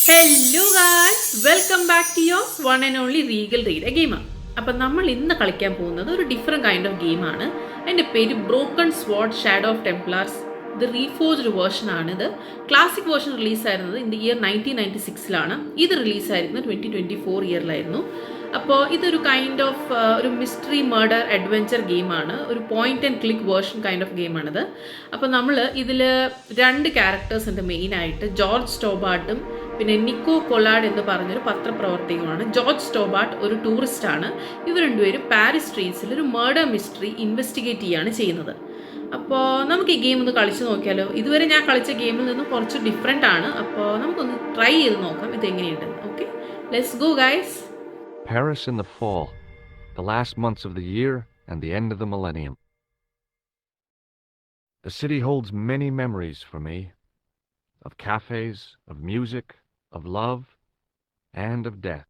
Hello guys, welcome back to your one and only regal rider gamer. അപ്പം നമ്മൾ ഇന്ന് കളിക്കാൻ പോകുന്നത് ഒരു ഡിഫറെൻറ്റ് കൈൻഡ് ഓഫ് ഗെയിമാണ്. അതിൻ്റെ പേര് broken sword shadow of templars. ഇത് റീഫോർജ്ഡ് വേർഷൻ ആണ്. ഇത് ക്ലാസിക് വേർഷൻ റിലീസായിരുന്നത് ഇൻ ദി ഇയർ 1996 ഇത് റിലീസായിരുന്നത് 2024 ഇയറിലായിരുന്നു. അപ്പോൾ ഇതൊരു കൈൻഡ് ഓഫ് ഒരു മിസ്റ്ററി മർഡർ അഡ്വഞ്ചർ ഗെയിമാണ്. ഒരു point and click version kind of ഗെയിമാണിത്. അപ്പോൾ നമ്മൾ ഇതിൽ രണ്ട് ക്യാരക്ടേഴ്സ് ഉണ്ട് മെയിനായിട്ട്. ജോർജ് സ്റ്റോബാർട്ടും പിന്നെ നിക്കോ കൊളാഡ് എന്ന് പറഞ്ഞൊരു പത്രപ്രവർത്തകമാണ്. ജോർജ് സ്റ്റോബാർട്ട് ഒരു ടൂറിസ്റ്റാണ്. ഇവർ രണ്ടുപേരും പാരീസ് സ്ട്രീറ്റ്സിൽ ഒരു മർഡർ മിസ്റ്ററി ഇൻവെസ്റ്റിഗേറ്റ് ചെയ്യുകയാണ് ചെയ്യുന്നത്. അപ്പോൾ നമുക്ക് ഈ ഗെയിം ഒന്ന് കളിച്ച് നോക്കിയാലോ. ഇതുവരെ ഞാൻ കളിച്ച ഗെയിമിൽ നിന്നും കുറച്ച് ഡിഫറെൻ്റ് ആണ്. അപ്പോൾ നമുക്കൊന്ന് ട്രൈ ചെയ്ത് നോക്കാം ഇതെങ്ങനെയുണ്ടെന്ന്. Okay, let's go guys. Paris in the fall, the last months of the year and the end of the millennium. The city holds many memories for me, of cafes, of music, of love, and of death.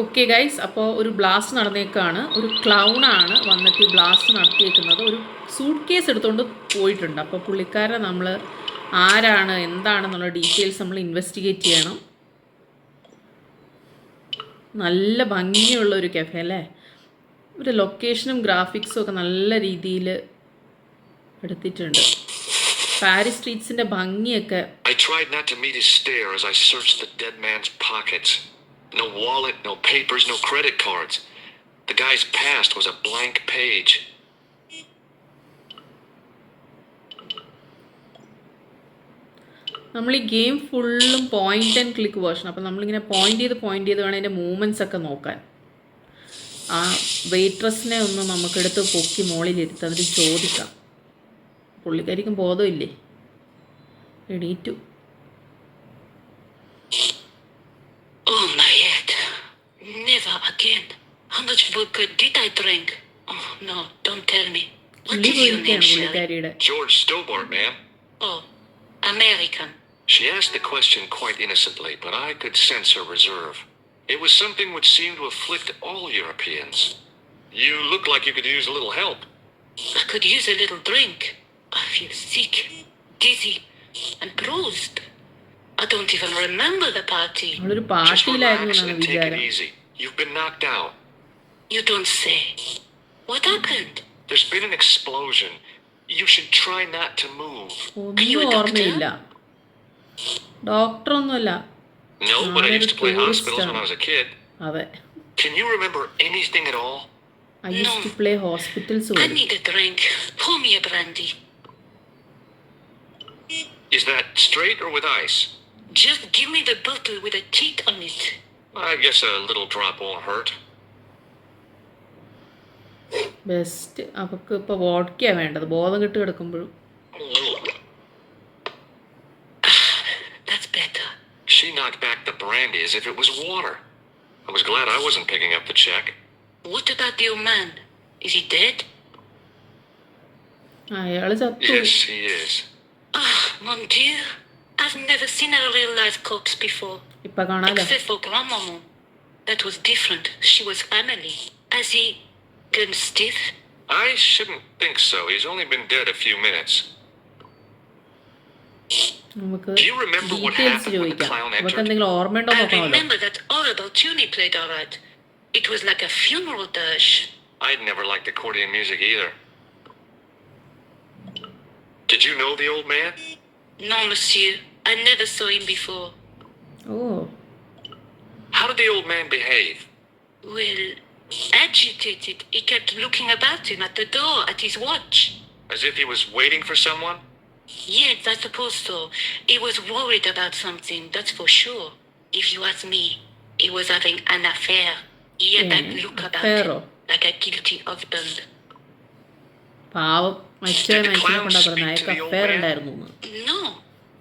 Okay guys, അപ്പോൾ ഒരു blast നടന്നേക്കാണ്. ഒരു ക്ലൗണാണ് വന്നിട്ട് ഈ blast നടത്തിയേക്കുന്നത്. ഒരു suit case എടുത്തുകൊണ്ട് പോയിട്ടുണ്ട്. അപ്പോൾ പുള്ളിക്കാരനെ നമ്മൾ ആരാണ് എന്താണെന്നുള്ള ഡീറ്റെയിൽസ് നമ്മൾ ഇൻവെസ്റ്റിഗേറ്റ് ചെയ്യണം. നല്ല ഭംഗിയുള്ള ഒരു കഫേ അല്ലേ. ഒരു ലൊക്കേഷനും ഗ്രാഫിക്സും ഒക്കെ നല്ല രീതിയിൽ എടുത്തിട്ടുണ്ട്. പാരീസ് സ്ട്രീറ്റ്സിൻ്റെ ഭംഗിയൊക്കെ. I tried not to meet his stare as I searched the dead man's pockets. No wallet, no papers, no credit cards. The guy's past was a blank page. നമ്മൾ ഈ ഗെയിം ഫുള്ളും പോയിന്റ് ആൻഡ് ക്ലിക്ക് വേർഷൻ. അപ്പോൾ നമ്മളിങ്ങനെ point ചെയ്ത് വേണം അതിൻ്റെ movements ഒക്കെ നോക്കാൻ. ആ വെയിട്രസിനെ ഒന്ന് നമുക്കെടുത്ത് പൊക്കി മുകളിലിരുത്ത് അതിന് ചോദിക്കാം. പുള്ളിക്കാരിക്കും ബോധമില്ലേ, എണീറ്റു. Oh my head. Never again. How much vodka did I drink? Oh no, don't tell me. What is your name, Sherry? George Stobbart, ma'am. Oh, American. She asked the question quite innocently, but I could sense her reserve. It was something which seemed to afflict all Europeans. You look like you could use a little help. I could use a little drink. I feel sick, dizzy, and bruised. I don't even remember the party. അവളൊരു Just പാർട്ടിയിലായിരുന്നു relax എന്നാണ് and take it വിചാരം. easy. You've been knocked out. You don't say. What happened? There's been an explosion. You should try not to move. ഒന്നും ഓർമ്മയില്ല. ഡോക്ടറൊന്നുമല്ല. No, but I used to play hospitals when I was a kid. അതെ. Can you remember anything at all? I used to play hospitals. I need a drink. Pour me a brandy. Is that straight or with ice? Just give me the bottle with a teat on it. I guess a little drop won't hurt. Best. അവൾക്ക് ഇപ്പോൾ വോഡ്ക്കയാണ് വേണ്ടത്, ബോധം കെട്ട് കിടക്കുമ്പോഴും. That's better. She knocked back the brandy as if it was water. I was glad I wasn't picking up the check. What about the old man? Is he dead? അയാള് ചത്തു. Yes, he is. Mon Dieu. I've never seen a real life corpse before. ഇപ്പൊ കാണാലോ. Except for grandmama. That was different. She was family. Has he gone stiff? I shouldn't think so. He's only been dead a few minutes. നമുക്ക് Do you remember what details happened when the ചോദിക്കാം. clown അവർക്ക് entered? എന്തെങ്കിലും ഓർമ്മയുണ്ടോ I നോക്കണമല്ലോ. remember that horrible tune he played alright. It was like a funeral dirge. I'd never liked accordion music either. Did you know the old man? No, monsieur. I never saw him before. Oh, How did the old man behave? Well, agitated. He kept looking about him at the door, at his watch. As if he was waiting for someone? Yes, I suppose so. He was worried about something, that's for sure. If you ask me, he was having an affair. He had that look about affair-o? him, like a guilty husband. പാവം മരിച്ച മനുഷ്യനെ കൊണ്ടാ പറയുന്നത് അയാൾക്ക് affair ഉണ്ടായിരുന്നു എന്ന്. No,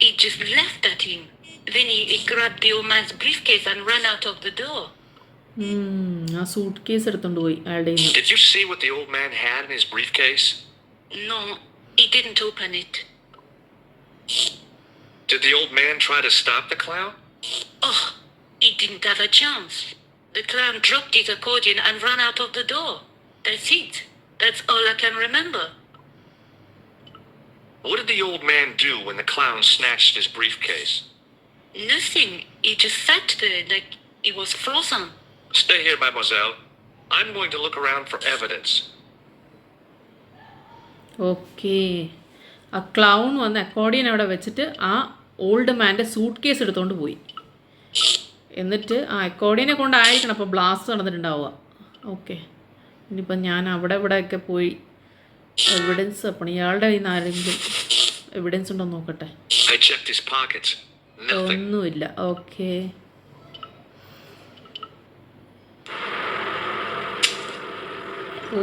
he just laughed at him. Then he grabbed the old man's briefcase and ran out of the door. ആ suit case എടുത്തോണ്ട് പോയി അയാളുടെ കയ്യിൽ നിന്ന്. Did you see what the old man had in his briefcase? No, he didn't open it. Did the old man try to stop the clown? Oh, he didn't have a chance. The clown dropped his accordion and ran out of the door. That's it. That's all I can remember. What did the old man do when the clown snatched his briefcase? Nothing. He just sat there like he was frozen. Stay here, mademoiselle. I'm going to look around for evidence. Okay. ആ clown വന്ന് accordion അവിടെ വെച്ചിട്ട് ആ old മാൻ്റെ suit case എടുത്തുകൊണ്ട് പോയി. എന്നിട്ട് ആ അക്കോർഡിയനെ കൊണ്ടായിരിക്കണം അപ്പോൾ ബ്ലാസ്റ്റ് നടന്നിട്ടുണ്ടാവുക. ഓക്കെ, ഇനിയിപ്പം ഞാൻ അവിടെ ഇവിടെയൊക്കെ പോയി എവിഡൻസ് അപ്പം ഇയാളുടെ കയ്യിൽ നിന്ന് ആരെങ്കിലും എവിഡൻസ് ഉണ്ടോ നോക്കട്ടെ. I checked his pockets. Nothing. ഒന്നുമില്ല. ഓക്കെ, ഓ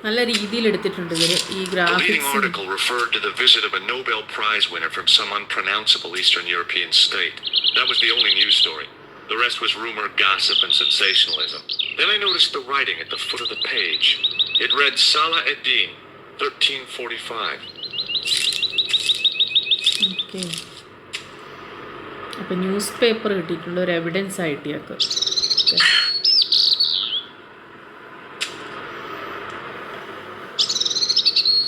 നല്ല രീതിയിൽ എടുത്തിട്ടുണ്ട് ഇവർ ഈ The leading graphics. article referred to the visit of a Nobel Prize winner from some unpronounceable Eastern European state. That was the only news story. The rest was rumor, gossip, and sensationalism. Then I noticed the writing at the foot of the page. It read Salah Eddin, 1345. Okay, അപ്പം news paper കിട്ടിയിട്ടുണ്ട് ഒരു evidence ആയിട്ട് ഇയാൾക്ക്.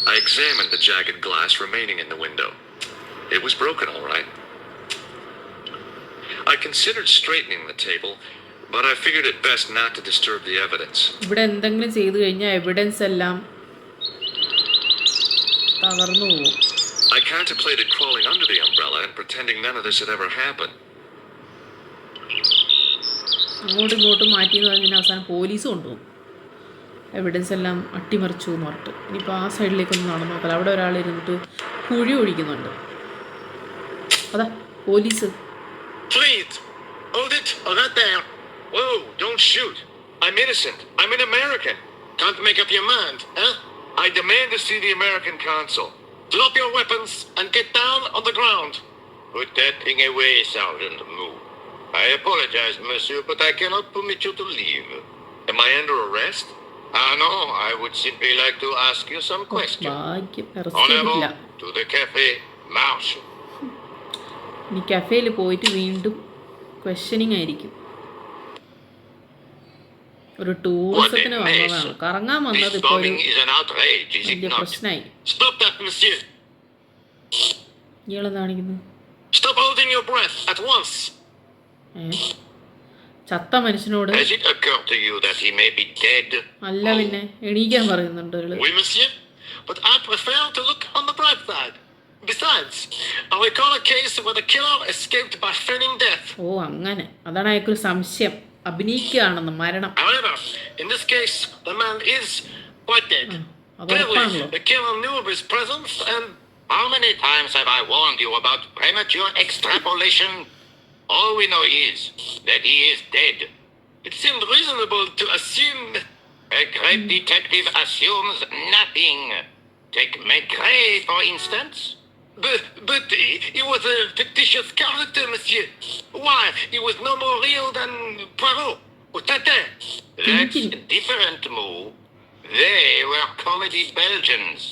I examined the jagged glass remaining in the window. It was broken, all right. I considered straightening the table, but I figured it best not to disturb the evidence. ഇവിടെ എന്തെങ്കിലും ചെയ്തു കഴിഞ്ഞാൽ evidence എല്ലാം തകർന്നു പോകും. I contemplated crawling under the umbrella and pretending none of this had ever happened. അങ്ങോട്ടും ഇങ്ങോട്ടും മാറ്റിയെന്ന് പറഞ്ഞാൽ അവസാനം പോലീസ് കൊണ്ടുപോകും. എവിഡൻസ് എല്ലാം അട്ടിമറിച്ചു എന്ന് പറഞ്ഞിട്ട്. ഇനിയിപ്പോൾ ആ സൈഡിലേക്കൊന്നും നടന്നു നോക്കാം. അവിടെ ഒരാൾ ഇരുന്നിട്ട് കുഴി ഒഴിക്കുന്നുണ്ട്. അതാ police. Please, hold it. Oh, that there. Whoa, don't shoot. I'm innocent. I'm an American. Can't make up your mind, huh? I demand to see the American consul. Drop your weapons and get down on the ground. Put that thing away, Sergeant Moo. I apologize, monsieur, but I cannot permit you to leave. Am I under arrest? No, I would simply like to ask you some questions. ഭാഗ്യം En arrest ചെയ്തില്ല. avant, to the café, marche. ഇനി കഫേയിൽ പോയിട്ട് വീണ്ടും questioning ആയിരിക്കും. ഒരു What a ടൂറിസത്തിന് mess. വന്നതാണ്, കറങ്ങാൻ This വന്നത് ഇപ്പോൾ ഒരു bombing is an outrage, is it വലിയ not? പ്രശ്നമായി. Stop that, monsieur. ഇയാളെന്താ കാണിക്കുന്നത്? Stop holding your breath at once. ചത്ത മനുഷ്യനോട് Has it occurred to you that he may be dead? അല്ല പിന്നെ എണീക്കാൻ പറയുന്നുണ്ട് ഇയാള്. Oui, monsieur. But I prefer to look on the bright side. Besides, I recall a case where the killer escaped by feigning death. ഓ അങ്ങനെ, അതാണ് അയാൾക്കൊരു സംശയം, അഭിനയിക്കുകയാണെന്ന് മരണം. However, in this case, the man is quite dead. Clearly, the killer knew of his presence and... How many times have I warned you about premature extrapolation? All we know is that he is dead. It seemed reasonable to assume... A great detective assumes nothing. Take Maigret, for instance. But he was a fictitious character, monsieur. Why? He was no more real than Poirot or Tintin. That's a different move. They were comedy Belgians.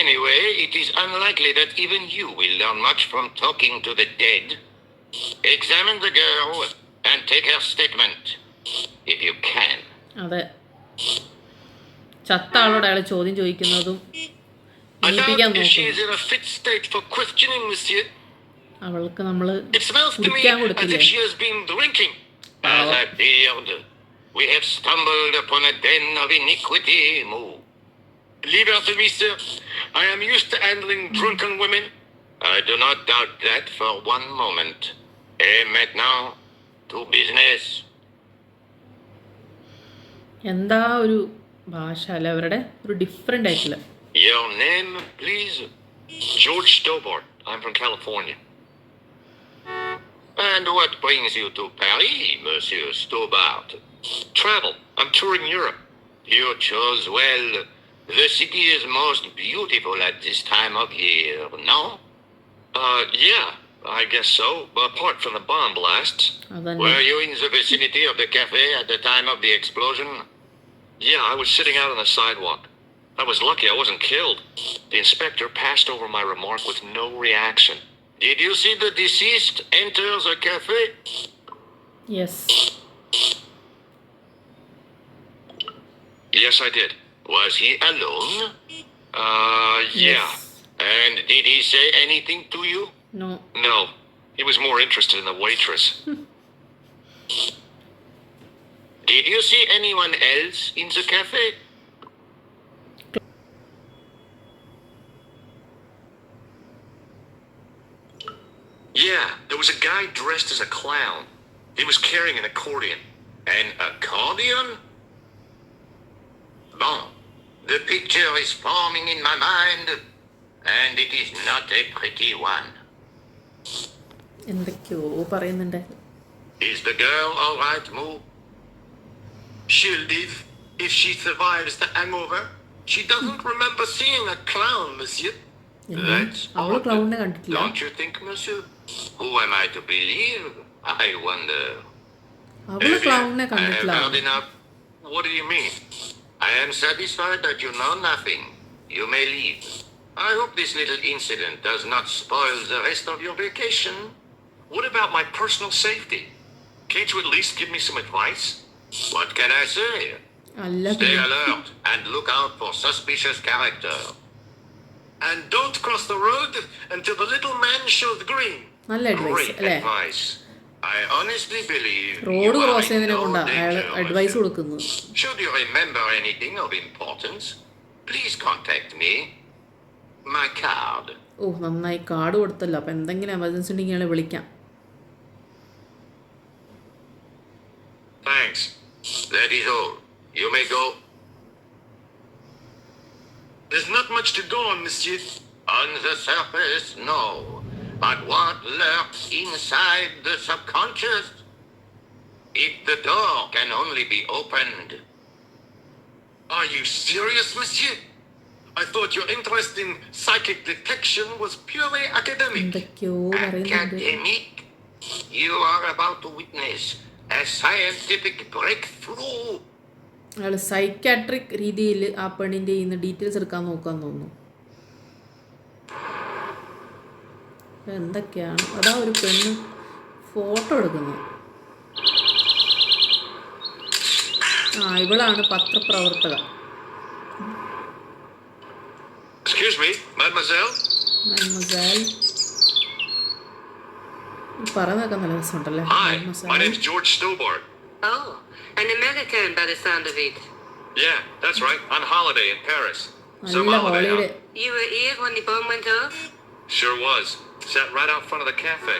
Anyway, it is unlikely that even you will learn much from talking to the dead. Examine the girl and take her statement, if you can. അതെ, ചത്ത ആളോട് അയാൾ ചോദ്യം ചോദിക്കുന്നതും I doubt if she is in a fit state for questioning, monsieur. അവൾക്ക് നമ്മള് It smells to me കുടിക്കാൻ as കൊടുക്കില്ലേ? if she has been drinking. As I feared, we have stumbled upon a den of iniquity. Move. Leave her to me, sir. I am used to handling drunken women. I do not doubt that for one moment. Et maintenant, to business. എന്താ ഒരു ഭാഷ അല്ല അവരുടെ, ഒരു different ആയിട്ടുള്ള. Your name, please? George Stobbart. I'm from California. And what brings you to Paris, Monsieur Stobbart? Travel. I'm touring Europe. You chose well. The city is most beautiful at this time of year, no? Yeah, I guess so. Apart from the bomb blasts. Were you in the vicinity of the cafe at the time of the explosion? Yeah, I was sitting out on the sidewalk. I was lucky I wasn't killed. The inspector passed over my remark with no reaction. Did you see the deceased enter the cafe? Yes. Yes, I did. Was he alone? Yeah. Yes. And did he say anything to you? No. No. He was more interested in the waitress. Did you see anyone else in the cafe? Yeah, there was a guy dressed as a clown. He was carrying an accordion. An accordion? Bon, the picture is forming in my mind, and it is not a pretty one. എന്തൊക്കെയോ പറയുന്നുണ്ട്. Is the girl all right, Moo? She'll live if she survives the hangover. She doesn't remember seeing a clown, monsieur. That's അവള് odd. ക്ലൗണിനെ കണ്ടിട്ടില്ല. Don't you think, monsieur? Who am I to believe? I wonder. അവള് ക്ലൗണിനെ I have കണ്ടിട്ടില്ല. heard enough. What do you mean? I am satisfied that you know nothing. You may leave. I hope this little incident does not spoil the rest of your vacation. What about my personal safety? Can't you at least give me some advice? What can I say? Stay alert and look out for suspicious character. And don't cross the road until the little man shows green. നല്ല advice Great അല്ലേ? advice. I honestly believe you road are cross in ചെയ്യുന്നതിനെ no കൊണ്ടാ അയാൾ danger, advice monsieur. കൊടുക്കുന്നത്. Should you remember anything of importance, please contact me. My card. ഓ നന്നായി, card കൊടുത്തല്ലോ. അപ്പം എന്തെങ്കിലും എമർജൻസി ഉണ്ടെങ്കിൽ ഇയാളെ വിളിക്കാം. Thanks. That is all. You may go. There's not much to go on, monsieur. On the surface, no. But what lurks inside the subconscious? If the door can only be opened. Are you serious, monsieur? I thought your interest in psychic detection was purely academic. എന്തൊക്കെയോ പറയുന്നുണ്ട്. Academic? You are about to witness a scientific breakthrough. അയാൾ psychiatric രീതിയിൽ ആ പെണ്ണിൻ്റെ ഇന്ന് details എടുക്കാൻ നോക്കാൻ തോന്നുന്നു. എന്തൊക്കെയാണ്, അതാ ഒരു പെണ്ണ് ഫോട്ടോ എടുക്കുന്നത്. ഇവളാണ് പത്രപ്രവർത്തക. Excuse me, mademoiselle? പറയുന്നതൊക്കെ നല്ല രസമുണ്ടല്ലേ? Hi, my name's George Stobbart. Oh, an American by the sound of it. Yeah, that's right. On holiday in Paris. Some നല്ല holiday, holiday. huh? You were here when the bomb went off? Sure was. Sat right out front of the cafe.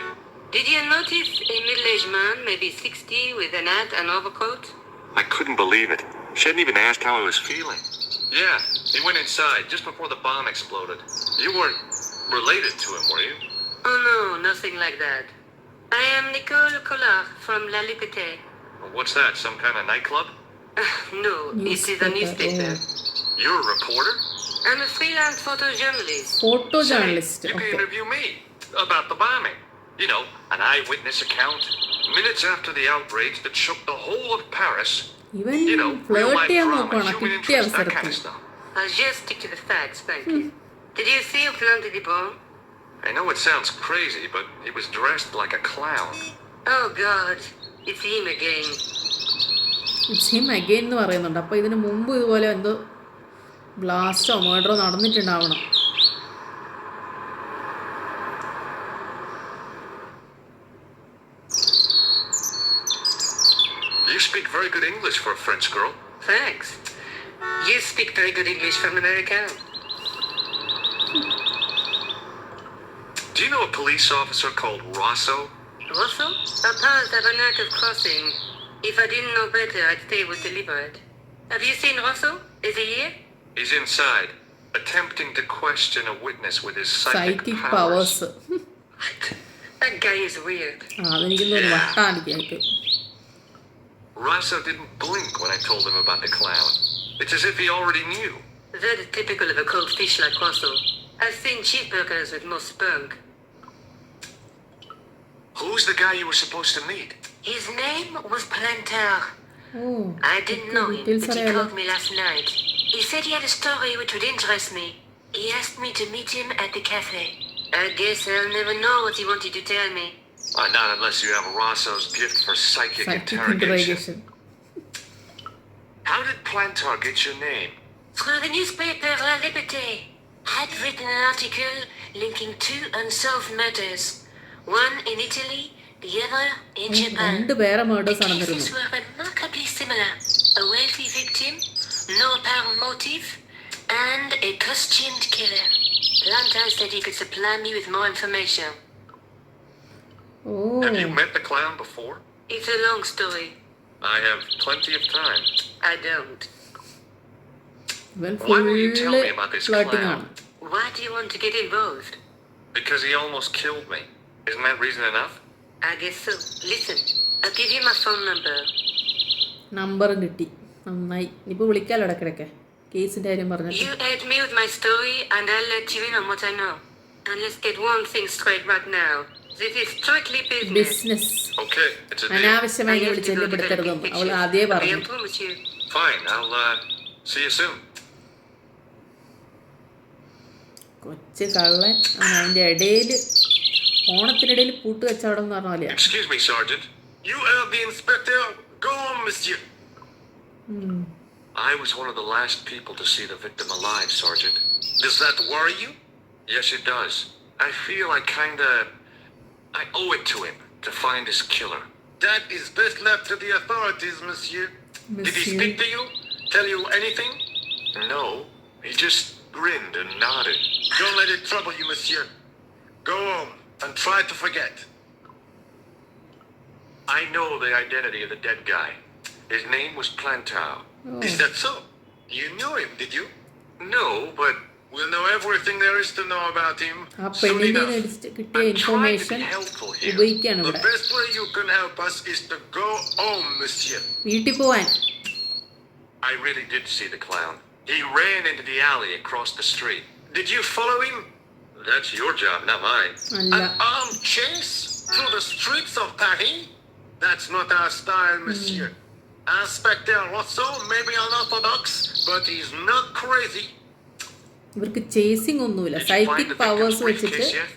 Did you notice a middle-aged man, maybe 60, with an hat and overcoat? I couldn't believe it. She hadn't even asked how I was feeling. Yeah, he went inside just before the bomb exploded. You weren't related to him, were you? Oh no, nothing like that. I am Nicole from La Liberté. Well, what's that, some kind of nightclub? No, it is a newspaper. You're a reporter? I'm a freelance photojournalist. Photo Say, journalist. you can okay. interview me about the bombing. You know, an eyewitness account. Minutes after the outrage that shook the whole of Paris. ഇവൻ You know, real flirt life ചെയ്യാൻ drama, നോക്കുവാണ് human കിട്ടിയ interest, that kind അവസരത്തിൽ. of stuff. I'll just stick to the facts, thank you. Did you see who planted the bomb? I know it sounds crazy, but he was dressed like a clown. Oh God, it's him again. It's him again എന്ന് പറയുന്നുണ്ട്. അപ്പോൾ ഇതിന് മുമ്പ് ഇതുപോലെ എന്തോ ബ്ലാസ്റ്റോ മർഡറോ നടന്നിട്ടുണ്ടാവണം. You speak very good English for a French girl. Thanks. You speak very good English from America. Do you know a police officer called Rosso? Rosso? Our paths have a knack of crossing. If I didn't know better, I'd stay with deliberate. Have you seen Rosso? Is he here? He's inside, attempting to question a witness with his psychic psychic powers. Powers. That guy is weird. അതെനിക്കൊന്നൊരു വട്ടാണിക്കായിട്ട്. Rosso didn't blink when I told him about the clown. It's as if he already knew. That is typical of a cold fish like Rosso. I've seen cheeseburgers with more spunk. Who's the guy you were supposed to meet? His name was Planter. Oh, I didn't know him, details but he അറിയാലോ. called me last night. He said he had a story which would interest me. He asked me to meet him at the cafe. I guess I'll never know what he wanted to tell me. Not unless you have Rosso's gift for psychic psychic interrogation. Interrogation. How did Plantar get your name? Through the newspaper La Liberté. I'd written an article linking two unsolved murders. One in Italy, the other in Japan. 2 പേരെ The murders നടന്നിരുന്നു. cases were remarkably similar. A wealthy victim, no apparent motive, and a costumed killer. Plantar said he could supply me with more information. Have you Oh, met the clown before? It's a long story. I have plenty of time. I don't. ഇവൻ Why will you tell full me about this flirting clown? ആണ്. Why do you want to get involved? Because he almost killed me. Isn't that reason enough? I guess so. Listen, I'll give you my phone number. നമ്പറും കിട്ടി. നന്നായി. ഇനിയിപ്പോൾ വിളിക്കാമല്ലോ ഇടയ്ക്കിടയ്ക്ക്. കേസിൻ്റെ കാര്യം പറഞ്ഞിട്ട്. You aid me with my story and I'll let you in on what I know. And let's get one thing straight right now. This is strictly business. Business. Okay, it's a deal. അനാവശ്യമായി I ഇങ്ങനെ have to go വിളിച്ചെല്ലപ്പെടുത്തരുതെന്ന് develop അവൾ pictures. ആദ്യമേ I'll be പറഞ്ഞു. on phone with you. Fine, I'll see you soon. കൊച്ചു കള്ളൻ അവൻ അതിൻ്റെ ഇടയിൽ ഓണത്തിനിടയിൽ പൂട്ട് കച്ചവടം എന്ന് പറഞ്ഞ പോലെയാണ്. Excuse me, Sergeant. You are the inspector? Go on, monsieur. I was one of the last people to see the victim alive, Sergeant. Does that worry you? Yes, it does. I feel I owe it to him to find his killer. That is best left to the authorities, monsieur. Did he speak to you? Tell you anything? No. He just grinned and nodded. Don't let it trouble you, monsieur. Go home and try to forget. I know the identity of the dead guy. His name was Plantau. Oh. Is that so? You knew him, did you? No, but we'll know everything there is to know about him ആ soon പെണ്ണിൻ്റെ enough. കിട്ടിയ I'm trying to information be helpful here. ഉപയോഗിക്കുകയാണ് The ഇവിടെ. best way you can help us is to go home, monsieur. വീട്ടിൽ പോവാൻ. I really did see the clown. He ran into the alley across the street. Did you follow him? That's your job, not mine. അല്ല. An armed chase through the streets of Paris? That's not our style, monsieur. Inspector Rosso may be unorthodox, but he's not crazy. ഇവർക്ക് chasing ഒന്നുമില്ല. Did you find psychic the victim's powers വെച്ചിട്ട് briefcase yet?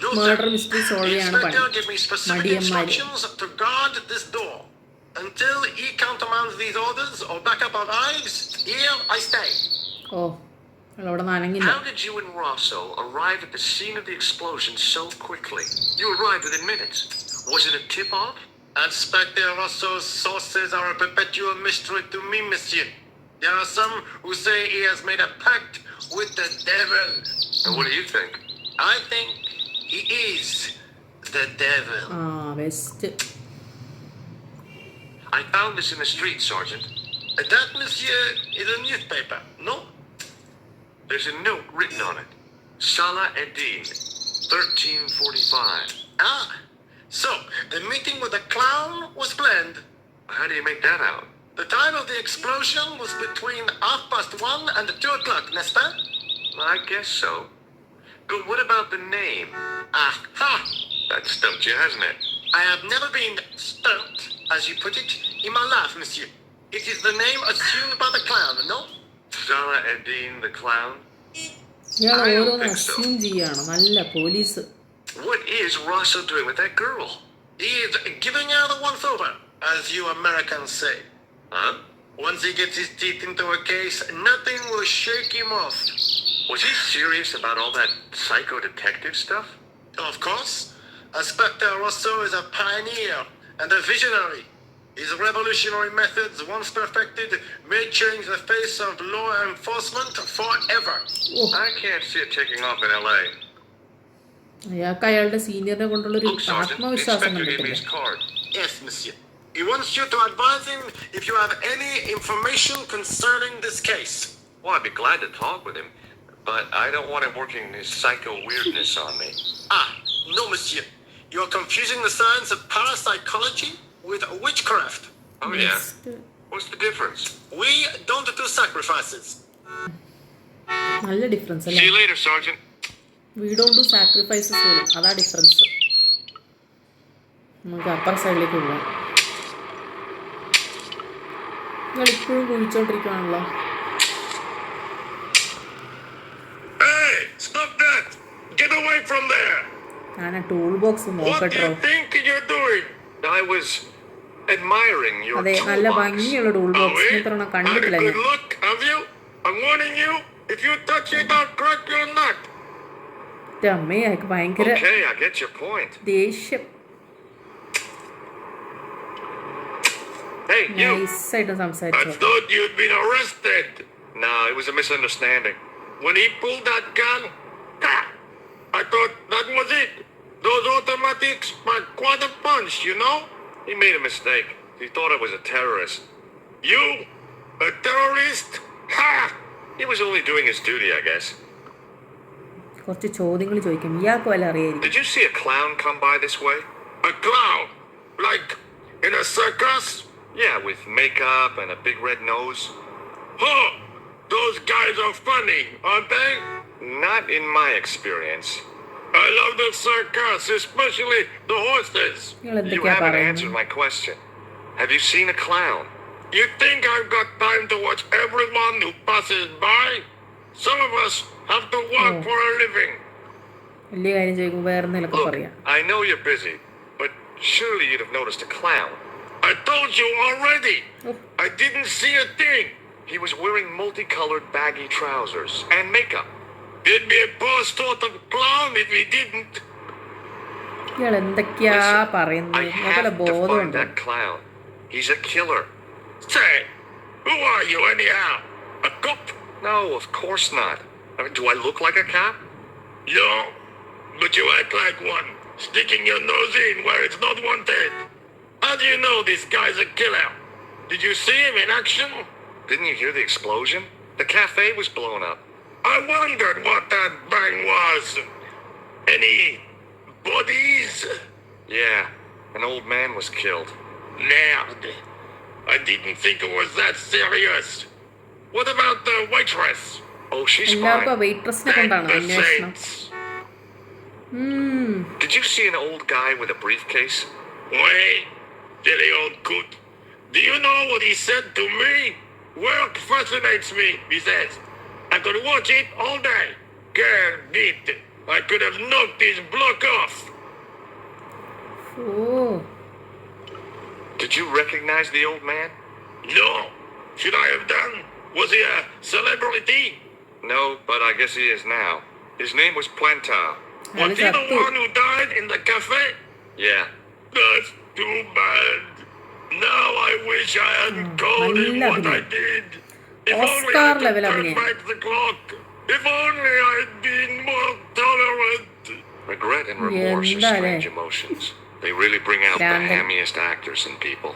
No, murder sir. Mystery solve The ചെയ്യാണ് പണി. inspector gave me specific മടിയന്മാര്. instructions to guard this door. Until he countermands these orders or back up our lives, here I stay. ഓ അവിടെ നനങ്ങില്ല. How did you and Rosso arrive at the scene of the explosion so quickly? You arrived within minutes. Was it a tip-off? Inspector Rosso's sources are a perpetual mystery to me, monsieur. There are some who say he has made a pact with the devil. And what do you think? I think he is the devil. Best. I found this in the street, Sergeant. That, monsieur, is a newspaper, no? There's a note written on it. Salah Eddin, 1345. Ah, so the meeting with the clown was planned. How do you make that out? The time of the explosion was between 1:30 and 2 o'clock, n'est-ce pas? I guess so. But what about the name? Aha! That stumped you, hasn't it? I have never been stumped, as you put it, in my life, monsieur. It is the name assumed by the clown, no? Salah Eddin the clown? ഇയാൾ ഓരോന്ന് assume ചെയ്യാണ്. നല്ല police. What is Rosso doing with that girl? He is giving her the once-over, as you Americans say. Huh? Once he gets his teeth into a case, nothing will shake him off. Was he serious about all that psycho-detective stuff? Of course. Inspector Rosso is a pioneer and a visionary. His revolutionary methods, once perfected, may change the face of law enforcement forever. I can't see it taking off in LA. അയാൾക്ക് അയാളുടെ സീനിയറിനെ കൊണ്ടുള്ളൊരു ആത്മവിശ്വാസം കണ്ടിട്ടില്ല. Yes, monsieur. He wants you to advise him if you have any information concerning this case. Well, I'd be glad to talk with him, but I don't want him working his psycho weirdness on me. No, monsieur. You're confusing the science of parapsychology with witchcraft. Oh, yeah. What's the difference? We don't do sacrifices. നല്ല difference See അല്ലേ? you later, Sergeant. We don't do sacrifices പോലും. അതാ difference. നമുക്ക് upper സൈഡിലേക്ക് പോകാം. നിങ്ങൾ ഇപ്പോഴും കുഴിച്ചോണ്ടിരിക്കുകയാണല്ലോ. Hey, stop that! Get away from there! ഞാൻ ആ ടൂൾ ബോക്സ് What do നോക്കട്ടോ. you think you're doing? I was admiring your അതെ, നല്ല toolbox. ഭംഗിയുള്ള ടൂൾ ബോക്സ്. ഇത്ര Had കണ്ടിട്ടില്ല a ഞാൻ. good look, have you? I'm warning you. If you touch it, I'll crack your nut. അമ്മേ, അയാൾക്ക് ഭയങ്കര Okay, I get your point. ദേഷ്യം. Hey, you! നൈസായിട്ട് I സംസാരിച്ചു. thought you'd been arrested. No, it was a misunderstanding. When he pulled that gun, I thought that was it. Those automatics pack quite a punch, you know? He made a mistake. He thought I was a terrorist. You? A terrorist? Ha! He was only doing his duty, I guess. കുറച്ച് ചോദ്യങ്ങൾ ചോദിക്കും. ഇയാൾക്ക് വല്ല അറിയായിരിക്കും. Did you see a clown come by this way? A clown? Like in a circus? Yeah, with makeup and a big red nose. Oh, those guys are funny, aren't they? Not in my experience. I love the circus, especially the horses. You haven't answered my question. Have you seen a clown? You think I've got time to watch everyone who passes by? Some of us have to work for a living. വലിയ കാര്യം ചോദിക്കും. വേറെ എന്തെങ്കിലുമൊക്കെ Look, പറയാം. I know you're busy, but surely you'd have noticed a clown. I told you already. I didn't see a thing. He was wearing multicolored baggy trousers and makeup. It'd be a poor sort of clown if he didn't. ഇയാൾ എന്തൊക്കെയാ Listen, പറയുന്നത്? I ഇയാൾക്കല്ല have to find ബോധമുണ്ട്. that clown. He's a killer. Say, who are you anyhow? A cop? No, of course not. I mean, do I look like a cop? No, but you act like one, sticking your nose in where it's not wanted. How do you know this guy's a killer? Did you see him in action? Didn't you hear the explosion? The cafe was blown up. I wondered what that bang was. Any bodies? Yeah, an old man was killed. Merde. I didn't think it was that serious. What about the waitress? Oh, she's എല്ലാവർക്കും fine. വെയിട്രസിനെ Thank കൊണ്ടാണ് the അന്വേഷണം. saints. Did you see an old guy with a briefcase? Wait, silly old coot. Do you know what he said to me? Work fascinates me, he says. I could watch it all day. Girl, beat. I could have knocked his block off. Oh, Did you recognize the old man? No. Should I have done? Was he a celebrity? No, but I guess he is now. His name was Plantar. Was he the one who died in the cafe? Yeah. That's too bad. Now I wish I hadn't told him what I did. If only I could turn back the clock. If only I'd been more tolerant. Regret and remorse are strange emotions. They really bring out the hammiest actors in people.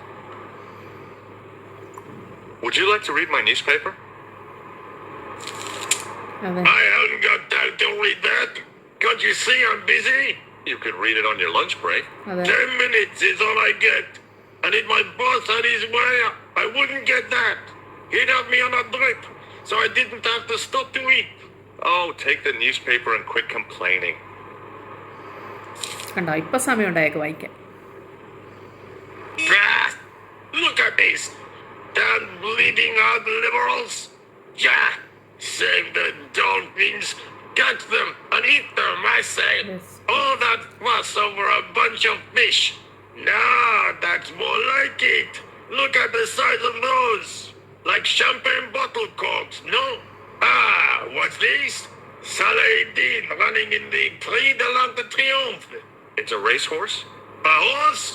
Would you like to read my newspaper? I haven't got time to read that. Can't you see I'm busy? You could read it on your lunch break. 10 minutes is all I get. And if my boss had his way, I wouldn't get that. He'd have me on a drip, so I didn't have to stop to eat. Oh, take the newspaper and quit complaining. കണ്ടോ ഇപ്പൊ സമയം ഉണ്ടായേക്ക് വായിക്കാൻ. Look at this. Damn bleeding out liberals. Yeah, save the dolphins. Catch them and eat them, I say. Yes. All that fuss over a bunch of fish. Nah, that's more like it. Look at the size of those. Like champagne bottle corks, no? Ah, what's this? Saladin running in the Prix de l'Arc de Triomphe. It's a racehorse? A horse?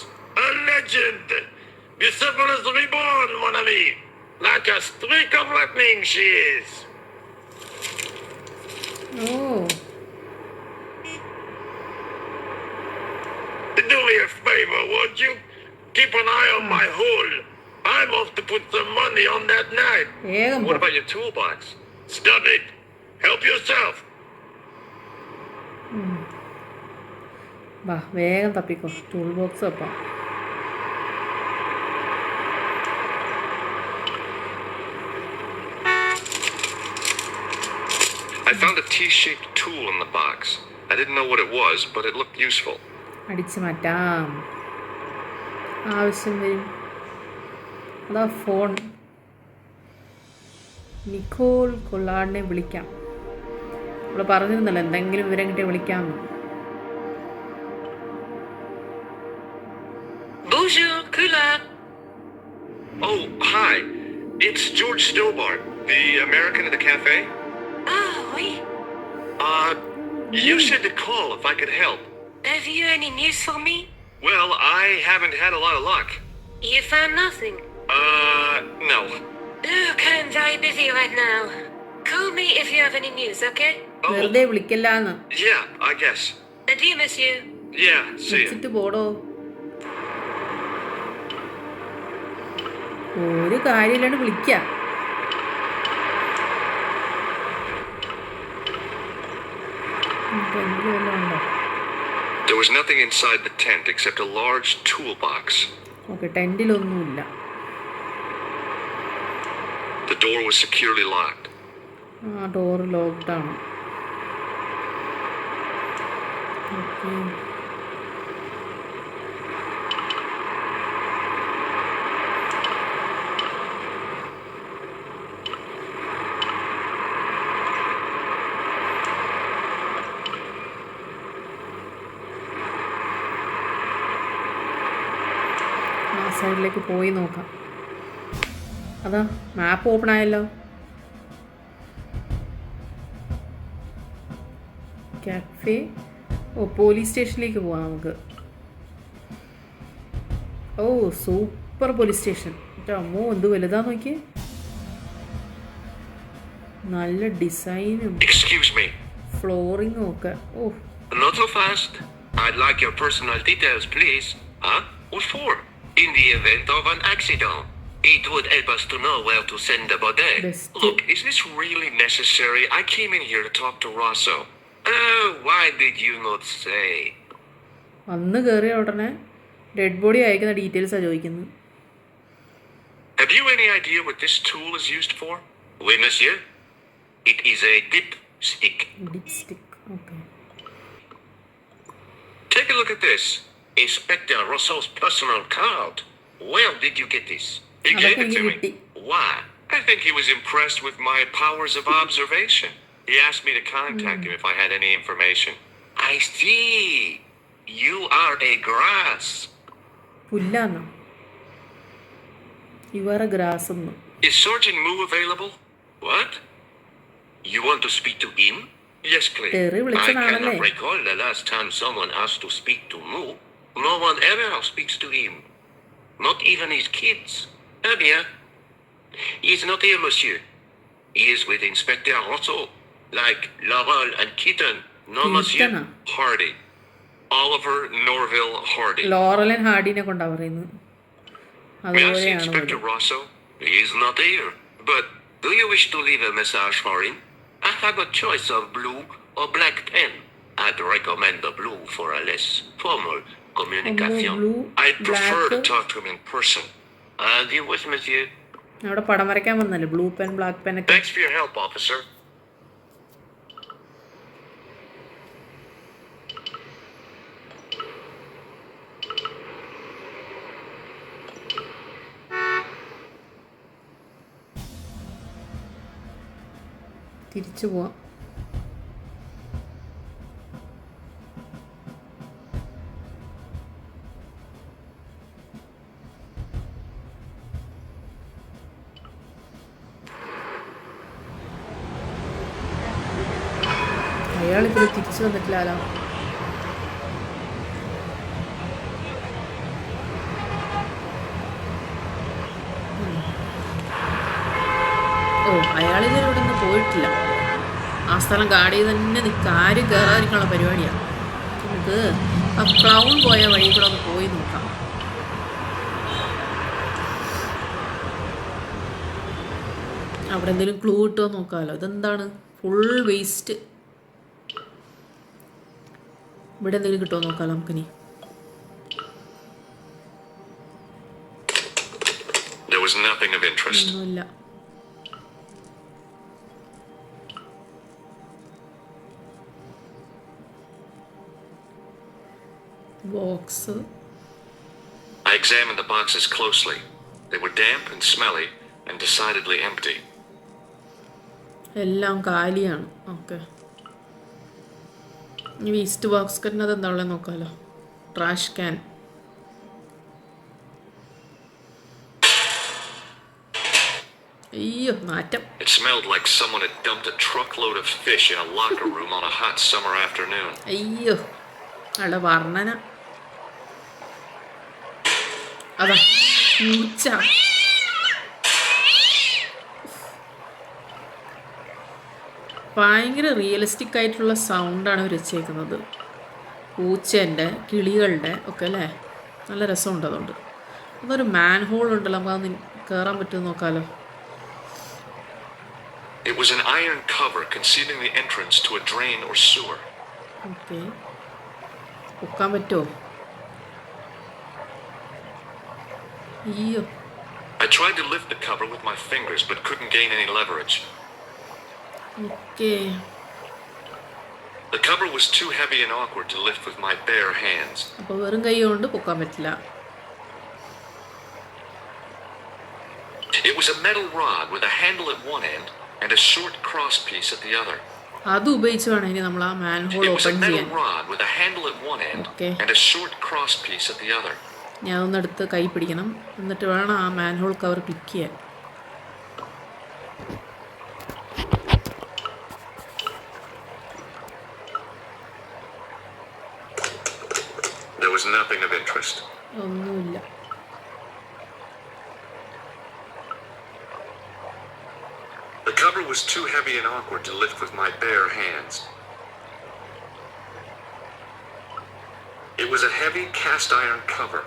A legend. Bucephalus reborn, mon ami. Like a streak of lightning she is. Oh. Do me a favor, won't you? Keep an eye on my hole. I'm off to put some money on that night. What about your toolbox? Stop it. Help yourself. വാ വേഗം തപ്പിക്കോ tool box അപ്പം. I found a T-shaped tool in the box. I didn't know what it was, but it looked useful. അടിച്ചു മാറ്റാം, ആവശ്യം വരും. അതാ phone. Nicole കൊള്ളാടിനെ വിളിക്കാം. അവൾ പറഞ്ഞിരുന്നല്ലോ എന്തെങ്കിലും വിവരം കിട്ടിയ വിളിക്കാമെന്ന്. Bonjour, Collard. Oh, hi. It's George Stobbart, the American at the cafe. Ah, oui. You said to call if I could help. Have you any news for me? Well, I haven't had a lot of luck. You found nothing? No. Look, I'm very busy right now. Call me if you have any news, okay? വെറുതെ വിളിക്കല്ലാന്ന്. Yeah, I guess. Adieu, monsieur. Yeah, see you. വെച്ചിട്ട് പോടോ. ഒരു കാര്യമില്ലാണ്ട് വിളിക്ക. There was nothing inside the tent except a large toolbox. Okay, ടെന്റിലൊന്നുമില്ല. The door was securely locked. ആ door locked ആണ്. Okay, ആ സൈഡിലേക്ക് പോയി നോക്കാം. അതാ മാപ്പ് ഓപ്പൺ ആയല്ലോ. കാഫേ. ഓ, പോലീസ് സ്റ്റേഷനിലേക്ക് പോവാം നമുക്ക്. ഓ, സൂപ്പർ പോലീസ് സ്റ്റേഷൻ. അമ്മോ, എന്ത് വലുതാ നോക്കിയേ. നല്ല ഡിസൈനും Excuse me. ഫ്ലോറിങ്ങും ഒക്കെ. ഓ, Not so fast. I'd like your personal details, please. Huh? What for? In the event of an accident. It would help us to know where to send the body. Look, is this really necessary? I came in here to talk to Rosso. Oh, why did you not say? അന്ന് കയറിയ ഉടനെ dead body അയക്കുന്ന ഡീറ്റെയിൽസാണ് ചോദിക്കുന്നത്. Have you any idea what this tool is used for? Oui, monsieur. It is a dipstick. Dipstick. Okay, Take a look at this. Inspector Rosso's personal card. Where did you get this? He gave അതൊക്കെ it to എനിക്ക് me. കിട്ടി. Why? I think he was impressed with my powers of observation. He asked me to contact him if I had any information. I see. You are a grass. പുല്ലാന്നോ? ഇവരെ grass ഒന്ന്. Is Sergeant Moo available? What? You want to speak to him? Yes, Clay. I cannot recall the last time someone asked to speak to Moo. No one ever speaks to him. Not even his kids. Eh bien. He is not here, monsieur. He is with Inspector Rousseau. Like Laurel and Keaton. No, monsieur. Hardy. Oliver Norville Hardy. Laurel and Hardy-ne konda parayunnu. Yes, Inspector Rousseau. He is not here. But do you wish to leave a message for him? I have a choice of blue or black pen. I'd recommend the blue for a less formal communication. I prefer to talk to him in person. Do you wish, monsieur? അവിടെ പടം വരയ്ക്കാൻ വന്നല്ലേ blue pen black pen ഒക്കെ. Thanks for your help, officer. തിരിച്ചു പോവാം. അയാളിപ്പോൾ തിരിച്ചു വന്നിട്ടില്ലല്ലോ. ഓ, അയാളിതുവരെ ഇവിടെ നിന്ന് പോയിട്ടില്ല. ആ സ്ഥലം ഗാർഡ് ചെയ്ത് തന്നെ നിൽക്കുക. ആരും കയറാതിരിക്കാനുള്ള പരിപാടിയാണ്. നമുക്ക് ആ ക്ലൗൺ പോയ വഴി കൂടെ ഒന്ന് പോയി നോക്കാം. അവിടെ എന്തെങ്കിലും ക്ലൂ കിട്ടുമോ നോക്കാമല്ലോ. ഇതെന്താണ് ഫുൾ വേസ്റ്റ്. ഇവിടെ എന്തെങ്കിലും കിട്ടുമോ നോക്കാമല്ലോ നമുക്കിനി. ഒന്നുമില്ല. Box. I examined the boxes closely. They were damp and smelly and decidedly empty. എല്ലാം കാലിയാണ്. ഓക്കെ, ഇനി വേസ്റ്റ് ബാസ്ക്കറ്റിനകത്ത് എന്താ ഉള്ളത് നോക്കാമല്ലോ. Trash can. അയ്യോ, നാറ്റം. It smelled like someone had dumped a truckload of fish in a locker room on a hot summer afternoon. അയ്യോ, അവിടെ വർണ്ണന. അതാ പൂച്ച. ഭയങ്കര റിയലിസ്റ്റിക് ആയിട്ടുള്ള സൗണ്ടാണ് അവർ വെച്ചേക്കുന്നത്. പൂച്ചേൻ്റെ കിളികളുടെ ഒക്കെ അല്ലേ, നല്ല രസമുണ്ട്. അതുകൊണ്ട് അതൊരു മാൻ ഹോൾ ഉണ്ടല്ലോ, നമുക്ക് അതൊന്ന് കയറാൻ പറ്റുമെന്ന് നോക്കാമല്ലോ. It was an iron cover concealing the entrance to a drain or sewer. Okay, പൊക്കാൻ പറ്റുമോ? അയ്യോ. I tried to lift the cover with my fingers but couldn't gain any leverage. Okay. The cover was too heavy and awkward to lift with my bare hands. അപ്പോൾ വെറും കൈ കൊണ്ട് പൊക്കാൻ പറ്റില്ല. It was a metal rod with a handle at one end and a short cross piece at the other. അത് ഉപയോഗിച്ച് വേണം ഇനി നമ്മൾ ആ manhole It was a open metal ചെയ്യാൻ. rod with a handle at one end and a short cross piece at the other. ഞാൻ ഒന്നെടുത്ത് കൈ പിടിക്കണം, എന്നിട്ട് വേണം ആ മാൻ ഹോൾ കവർ ക്ലിക്ക് ചെയ്യാൻ. There was nothing of interest. ഒന്നുമില്ല. The cover was too heavy and awkward to lift with my bare hands. It was a heavy cast iron cover.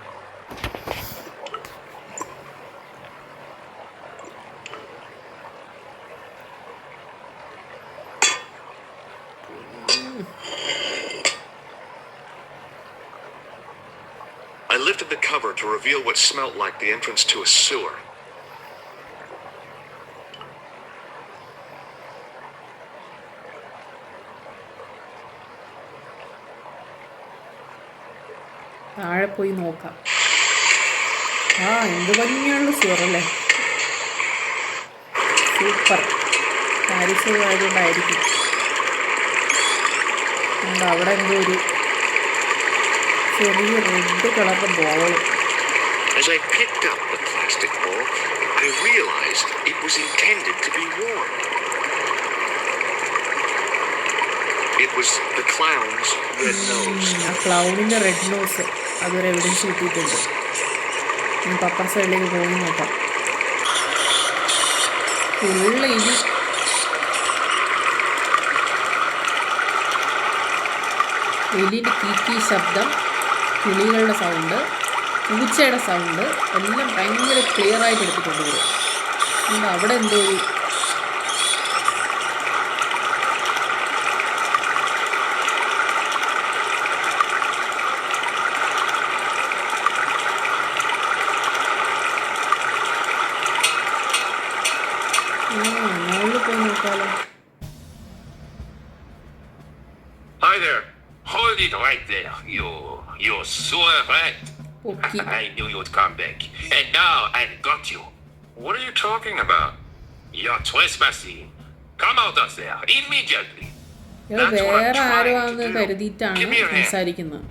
I lifted the cover to reveal what smelt like the entrance to a sewer. താഴെ പോയി നോക്കാം. ആ, എന്ത് ഭംഗിയാണല്ലോ സുവറല്ലേ. Super. Paris ആയതുകൊണ്ടായിരിക്കും. അതുകൊണ്ട് അവിടെ എന്തോ ഒരു ചെറിയ റെഡ് കളറിൻ്റെ ball. As I picked up the plastic ball, I realized it was intended to be worn. It was the clown's red nose. ആ ക്ലൗണിൻ്റെ റെഡ് നോസ് അതൊരു എവിഡൻസ് കിട്ടിയിട്ടുണ്ട്. നമുക്ക് അപ്പർ സൈഡിലേക്ക് പോയി നോക്കാം. ഫുള്ള് എലി. എലിൻ്റെ കീക്കി ശബ്ദം, കിളികളുടെ സൗണ്ട്, പൂച്ചയുടെ സൗണ്ട് എല്ലാം ഭയങ്കര ക്ലിയർ ആയിട്ട് എടുത്തിട്ടുണ്ട് ഇവർ. എന്താ അവിടെ എന്തോ ഒരു മുകളിൽ പോയി നോക്കാലോ. Hi there. Hold it right there. You're so right. Okay. I knew you'd come back. And now I've got you. What are you talking about? You're trespassing. Come out of there immediately. വേറെ ആരോ ആണെന്ന് കരുതിയിട്ടാണ് സംസാരിക്കുന്നത്.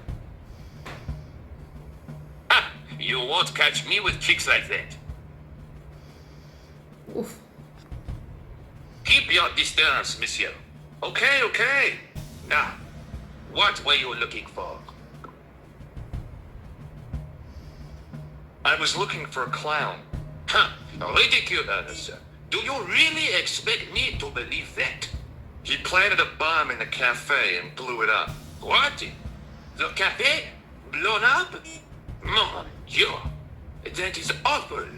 You won't catch me with tricks like that. Oof. Keep your distance, monsieur. Okay. Now, what were you looking for? I was looking for a clown. Ridiculous. Do you really expect me to believe that? He planted a bomb in the cafe and blew it up. What? The cafe? Blown up? Mon Dieu. That is awful.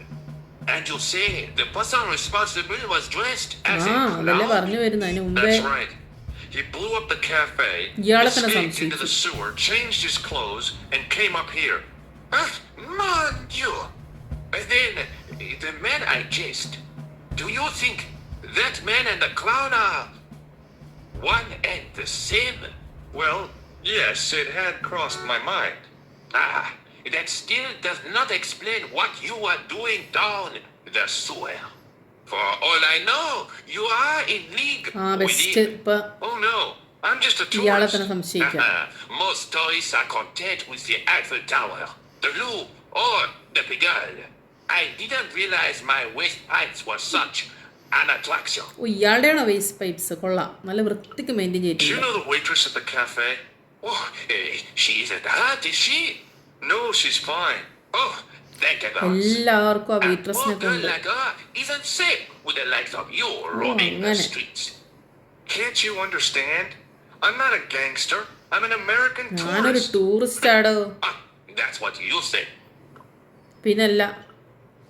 And you say the person responsible was dressed as a അതല്ലേ പറഞ്ഞു വരുന്നത്. അതിന് മുമ്പേ That's right. He blew up the cafe, ഇയാളെ തന്നെ escaped into the സംശയിച്ചു. sewer, changed his clothes, and came up here. Mon Dieu. Then, the man I chased, do you think that man and the clown are one and the same? Well, yes, it had crossed my mind. That still does not explain what you are doing down the sewer. For all I know, you are in league with him. Oh no, I'm just a ഇയാളെ tourist. തന്നെ സംശയിക്കാം. Most tourists are content with the Eiffel Tower, the Louvre, or the Pigalle. I didn't realize my waste pipes were such an attraction. ഓ ഇയാളുടെയാണോ waste pipes? കൊള്ളാം, നല്ല വൃത്തിക്ക് maintain Do you ചെയ്തിട്ടുണ്ട്. know the waitress at the cafe? Oh, she isn't hurt, is she? No, she's fine. Oh, thank God. എല്ലാവർക്കും ആ A വെയിട്രസിനെ poor girl കൊണ്ട് like her isn't safe with the likes of you roaming the അങ്ങനെ. streets. Can't you understand? I'm not a gangster. I'm an American ഞാനൊരു tourist. Tourist ആടോ. That's what you say. പിന്നല്ല.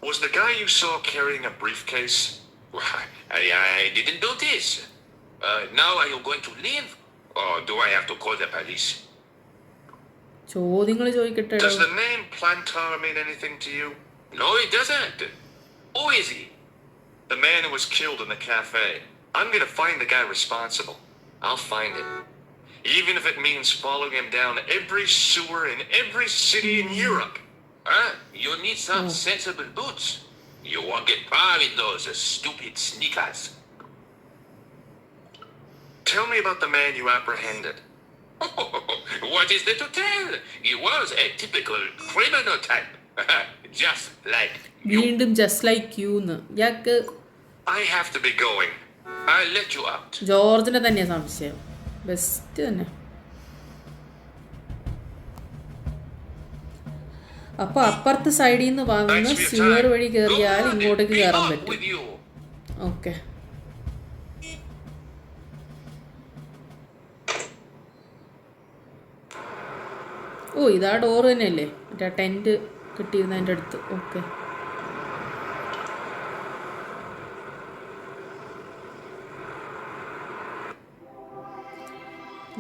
Was the guy you saw carrying a briefcase? I didn't notice. Now are you going to leave? Or do I have to call the police? ചോദ്യങ്ങൾ ചോദിക്കട്ടെ. Does the name Plantar mean anything to you? No, it doesn't. Who is he? The man who was killed in the cafe. I'm gonna find the guy responsible. I'll find him. Even if it means following him down every sewer in every city in Europe. You need some sensible boots. You won't get far in those stupid sneakers. Tell me about the man you apprehended. What is there to tell? He was a typical criminal type. Just like you. വീണ്ടും just like you എന്ന്. ഇയാൾക്ക് I have to be going. I'll let you out. ജോർജിനെ തന്നെയാണ് സംശയം. Best തന്നെ. അപ്പോൾ അപ്പുറത്തെ സൈഡിൽ നിന്ന് വന്ന് സ്യൂർ വഴി കയറിയാൽ ഇങ്ങോട്ടേക്ക് കയറാൻ പറ്റും. ഓക്കെ. ഓ ഇതാ ഡോറ് തന്നെയല്ലേ, മറ്റേ ടെൻറ്റ് കിട്ടിയിരുന്നതിൻ്റെ അടുത്ത്. ഓക്കെ.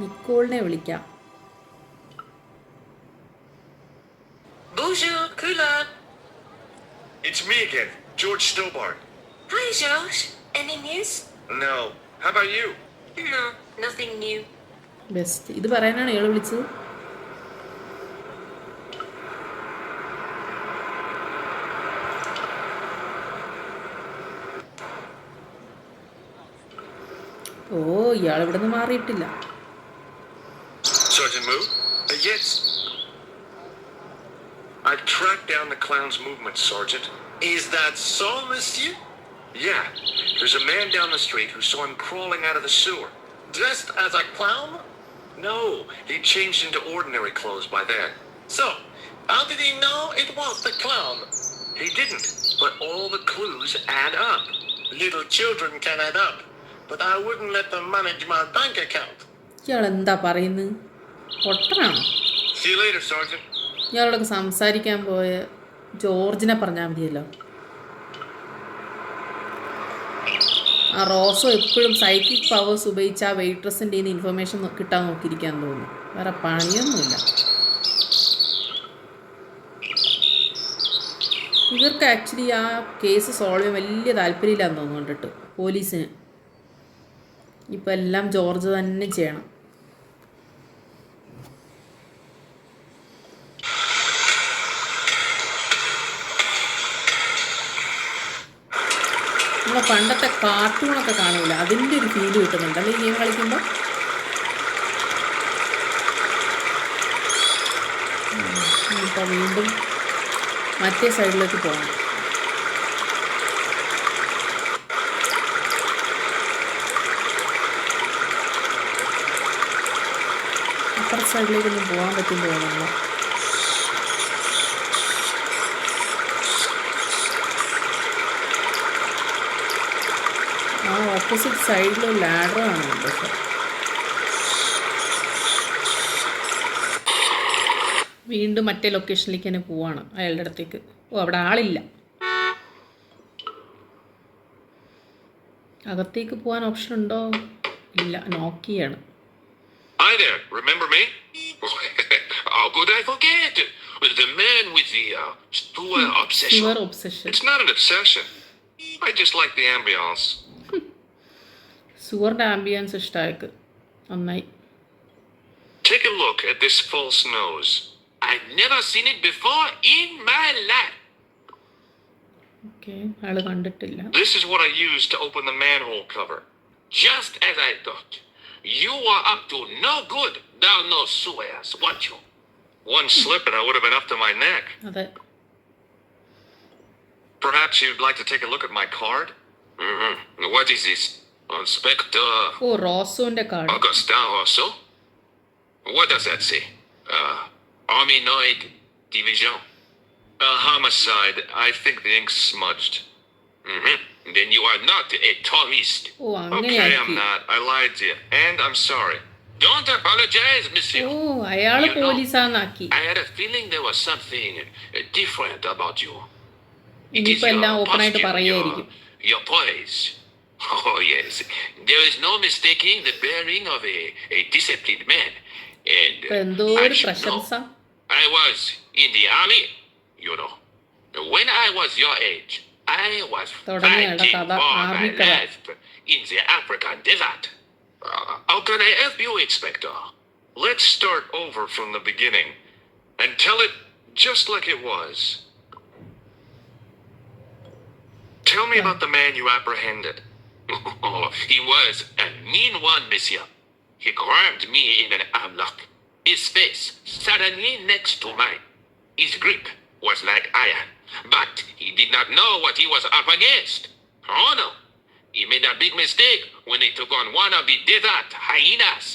നിക്കോളിനെ വിളിക്കാം. Bonjour, Coulon. It's me again, George Stobbart. Hi, George. Any news? No. How about you? No, nothing new. Best. ഇത് പറയാനാണ് ഇയാൾ വിളിച്ചത്. ഓ ഇയാൾ ഇവിടെ നിന്ന് മാറിയിട്ടില്ല. Sergeant Moo? Yes. I've tracked down the clown's movements, Sergeant. Is that so, monsieur? Yeah. There's a man down the street who saw him crawling out of the sewer. Dressed as a clown? No. He changed into ordinary clothes by then. So, how did he know it was the clown? He didn't. But all the clues add up. Little children can add up. But I wouldn't let them manage my bank account. ഇയാൾ എന്താ പറയുന്നത്? പൊട്ടനാണോ? See you later, Sergeant. ഇയാളോടൊക്കെ സംസാരിക്കാൻ പോയ ജോർജിനെ പറഞ്ഞാൽ മതിയല്ലോ. ആ റോസോ എപ്പോഴും സൈക്കിക് പവേഴ്സ് ഉപയോഗിച്ച് ആ വെയിട്രസിൻ്റെ ഇൻഫർമേഷൻ കിട്ടാൻ നോക്കിയിരിക്കാൻ തോന്നുന്നു. വേറെ പണിയൊന്നുമില്ല. ഇവർക്ക് ആക്ച്വലി ആ കേസ് സോൾവ് ചെയ്യാൻ വലിയ താല്പര്യമില്ലാന്ന് തോന്നുന്നു കണ്ടിട്ട് പോലീസിന്. ഇപ്പം എല്ലാം ജോർജ് തന്നെ ചെയ്യണം. നമ്മൾ പണ്ടത്തെ കാർട്ടൂണൊക്കെ കാണില്ല, അതിൻ്റെ ഒരു ഫീല് കിട്ടുന്നുണ്ട് അല്ലേ ഈ ഗെയിം കളിക്കുമ്പോൾ. ഇപ്പോൾ വീണ്ടും മറ്റേ സൈഡിലേക്ക് പോകണം. അപ്പുറത്തെ സൈഡിലേക്കൊന്നും പോകാൻ പറ്റുമെന്ന് തോന്നുന്നു. ആ ഓപ്പോസിറ്റ് സൈഡിൽ ലാഡർ കാണുന്നുണ്ട്. വീണ്ടും മറ്റേ ലൊക്കേഷനിലേക്ക് തന്നെ പോവാണ്, അയാളുടെ അടുത്തേക്ക്. ഓ, അവിടെ ആളില്ല. അകത്തേക്ക് പോകാൻ ഓപ്ഷൻ ഉണ്ടോ? ഇല്ല, നോക്കിയാണ്. Hi there, remember me? How could I forget? The man with the sewer obsession. Sewer obsession. It's not an obsession. I just like the ambience. സുവറിൻ്റെ ആംബിയൻസ് ഇഷ്ടമായിക്ക് നന്നായി. Take a look at this false nose. I've never seen it before in my life. Okay, അയാൾ കണ്ടിട്ടില്ല. This is what I used to open the manhole cover. Just as I thought. You are up to no good down those sewers, weren't you? One slip and I would have been up to my neck. അതെ. Perhaps you'd like to take a look at my card? Mm-hmm. What is this? Inspector ഓ, റോസോന്റെ card. Augustin Rousseau? What does that say? Arminoid Division? Homicide. I think the ink's smudged. Mm-hmm. Then you are not a Thomist. Oh, Okay, I'm അങ്ങനെയാക്കി. not. I lied to you. And I'm sorry. Don't apologize, monsieur. ഓ, അയാള് പോലീസാന്നാക്കി. I had a feeling there was something different about you. It is ഇനിയിപ്പോൾ എല്ലാം your ഓപ്പണായിട്ട് posture, പറയായിരിക്കും. your poise. Oh, yes. There is no mistaking the bearing of a disciplined man. And ഇപ്പം എന്തോ I ഒരു should know. പ്രശംസ. I was in the army, you know. When I was your age, I was തുടങ്ങിയാണ് fighting കഥ, for my army കഥ. life in the African desert. How can I help you, Inspector? Let's start over from the beginning and tell it just like it was. Tell me about the man you apprehended. He was a mean one, monsieur. He grabbed me in an armlock. His face suddenly next to mine. His grip was like iron, but he did not know what he was up against. Oh no, he made a big mistake when he took on one of the desert hyenas.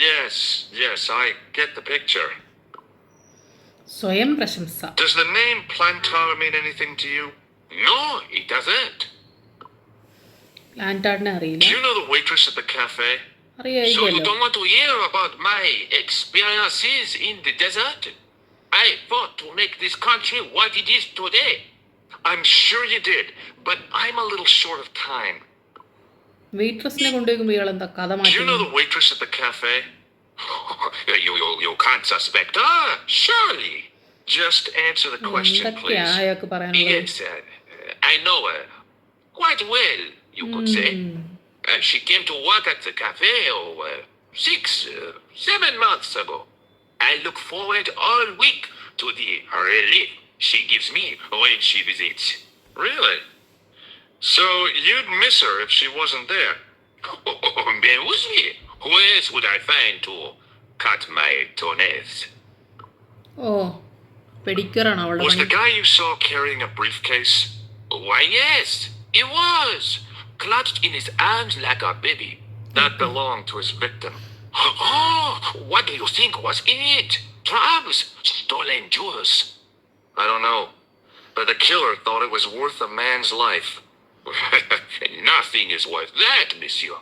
Yes, I get the picture. സ്വയം പ്രശംസ. Does the name Plantar mean anything to you? No, it doesn't. ലാൻഡാർഡിനെ Do അറിയില്ല. you know the waitress at the cafe? So you അറിയായിരിക്കുമല്ലോ. don't want to hear about my experiences in the desert? I fought to make this country what it is today. I'm sure you did, but I'm a little short of time. വെയിട്രസിനെ കൊണ്ടുപോകുമ്പോൾ ഇയാൾ എന്താ കഥ Do you know മാറ്റുന്നു? the waitress at the cafe? You can't suspect her, surely. Just answer the question, എന്തൊക്കെയാ please. അയാൾക്ക് പറയാനുള്ളത്? Yes, I know her quite well, you could say. She came to work at the cafe 7 months ago. I look forward all week to the relief she gives me when she visits. Really? So you'd miss her if she wasn't there? Ben oui. Who else would I find to cut my toenails? ഓ, പെഡിക്യൂറാണ് അവളുടെ Was പണി. the guy you saw carrying a briefcase? Why, yes, it was. Clutched in his arms like a baby. That belonged to his victim. Oh, what do you think was in it? Drugs? Stolen jewels? I don't know. But the killer thought it was worth a man's life. Nothing is worth that, monsieur.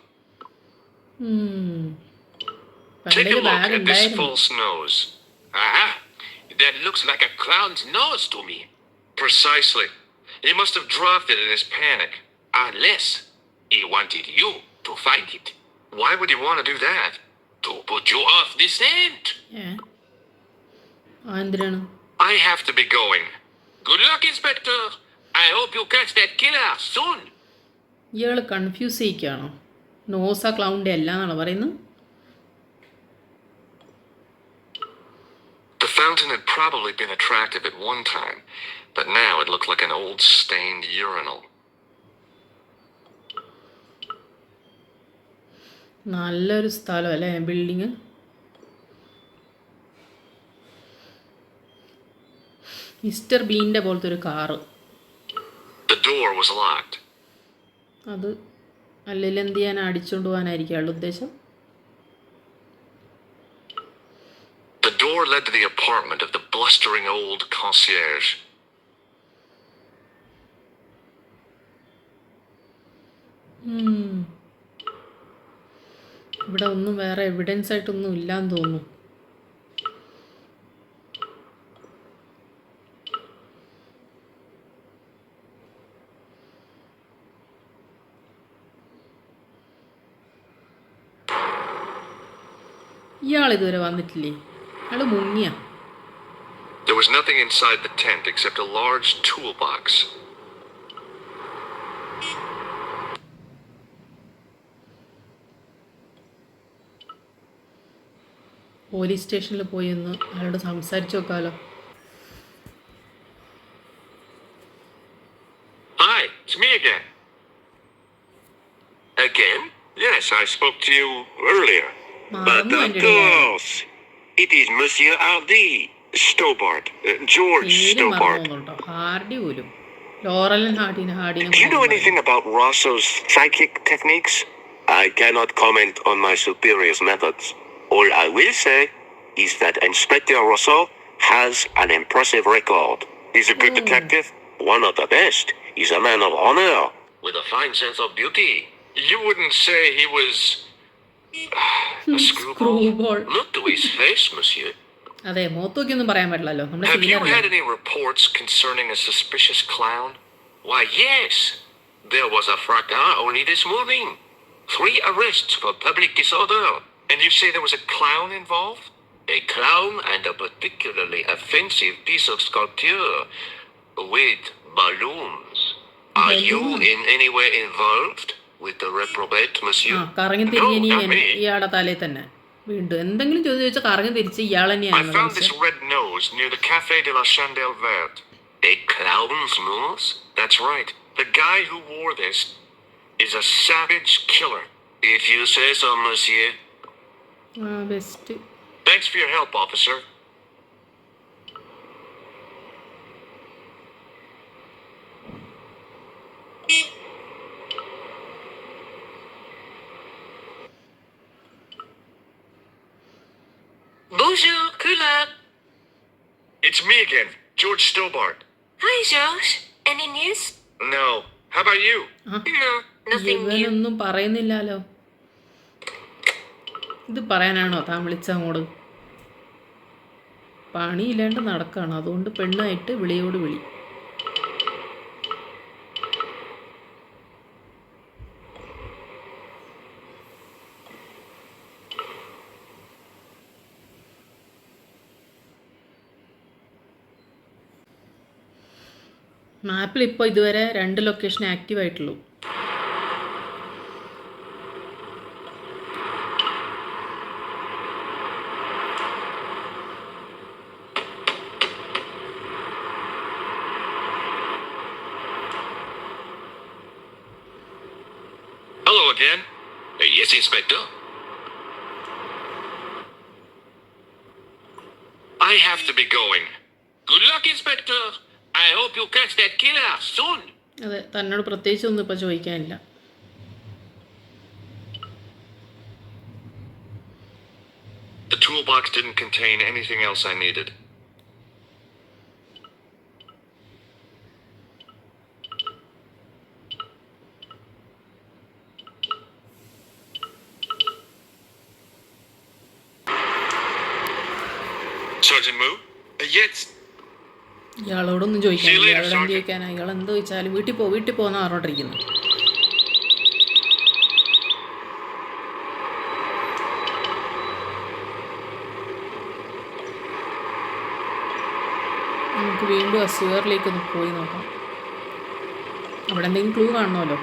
Take a പണ്ടൊരു look bag at this ഉണ്ടായിരുന്നു. false nose. Aha! That looks like a clown's nose to me. Precisely. He must have dropped it in his panic. Unless he wanted you to find it. Why would he want to do that? To put you off the scent. എന്തിനാണ്? I have to be going. Good luck, Inspector. I hope you catch that killer soon. ഇയാൾ confuse ചെയ്യിക്കുകയാണോ? നോസ ക്ലൗണിൻ്റെ അല്ല എന്നാണോ പറയുന്നത്? The fountain had probably been attractive at one time, but now it looked like an old stained urinal. നല്ലൊരു സ്ഥലം അല്ലേ building? Mister ബീൻ്റെ പോലത്തെ ഒരു car. The door was locked. അത് അല്ലെങ്കിൽ എന്ത് ചെയ്യാൻ അടിച്ചുകൊണ്ട് പോകാനായിരിക്കും അയാളുടെ ഉദ്ദേശം. The door led to the apartment of the blustering old concierge. ഇവിടെ ഒന്നും വേറെ എവിഡൻസ് ആയിട്ടൊന്നും ഇല്ലാന്ന് തോന്നുന്നു. ഇയാൾ ഇതുവരെ വന്നിട്ടില്ലേ? അയാൾ മുങ്ങിയ. There was nothing inside the tent except a large toolbox. Police സ്റ്റേഷനിൽ പോയി ഒന്ന് അയാളോട് സംസാരിച്ചു നോക്കാലോ. Hi, it's me again. Again? Yes, I spoke to you earlier. But of course, it is Monsieur Hardy, Stobbart, George പേര് Stobbart. മറന്നു കേട്ടോ. Hardy പോലും. ലോറലൻ ഹാർഡിനെ Do you know anything about Rosso's psychic techniques? I cannot comment on my superior's methods. All I will say is that Inspector Rosso has an impressive record. He's a good detective, one of the best. He's a man of honor. With a fine sense of beauty. You wouldn't say he was a screwball? Screwball. Look to his face, monsieur. അതെ, മോത്തോക്കൊന്നും പറയാൻ പറ്റില്ലല്ലോ. നമ്മുടെ Have you senior had any reports concerning a suspicious clown? Why, yes. There was a fracas only this morning. 3 arrests for public disorder. And you say there was a clown involved? A clown and a particularly offensive piece of sculpture with balloons. Are you in any way involved with the reprobate, monsieur? കറങ്ങി തിരിഞ്ഞ് ഇയാളുടെ തലയിൽ തന്നെ വീണ്ടും എന്തെങ്കിലും ചോദിച്ചാൽ കറങ്ങി തിരിച്ച് ഇയാൾ I തന്നെയാണ്. found this red nose near the Café de la Chandelle Verte. A clown's nose? That's right. The guy who wore this is a savage killer. If you say so, monsieur. Best. Thanks for your help, officer. Bonjour, Kula. It's me again, George Stobbart. Hi, George. Any news? No. How about you? No, nothing new. ഇവനൊന്നും പറയുന്നില്ലല്ലോ. ഇത് പറയാനാണോ താൻ വിളിച്ചങ്ങോട്? പണിയില്ലാണ്ട് നടക്കുകയാണ്, അതുകൊണ്ട് പെണ്ണായിട്ട് വിളിയോട് വിളി. മാപ്പിൽ ഇപ്പോൾ ഇതുവരെ 2 location active ആയിട്ടുള്ളൂ. Hello again. Yes, Inspector. I have to be going. Good luck, Inspector. I hope you catch that killer soon. അതെ, തന്നോട് പ്രത്യേകിച്ചൊന്നും ഇപ്പം ചോദിക്കാനില്ല. The toolbox didn't contain anything else I needed. Sergeant Moo? Yes. ഇയാളോടൊന്നും ചോദിക്കാനില്ല. ഇയാളോട് എന്ത് ചോദിക്കാനാ? ഇയാൾ എന്ത് ചോദിച്ചാലും വീട്ടിൽ പോകുന്ന പറഞ്ഞോണ്ടിരിക്കുന്നു. നമുക്ക് വീണ്ടും ആ സ്യൂറിലേക്ക് ഒന്ന് പോയി നോക്കാം. അവിടെ എന്തെങ്കിലും ക്ലൂ കാണണമല്ലോ.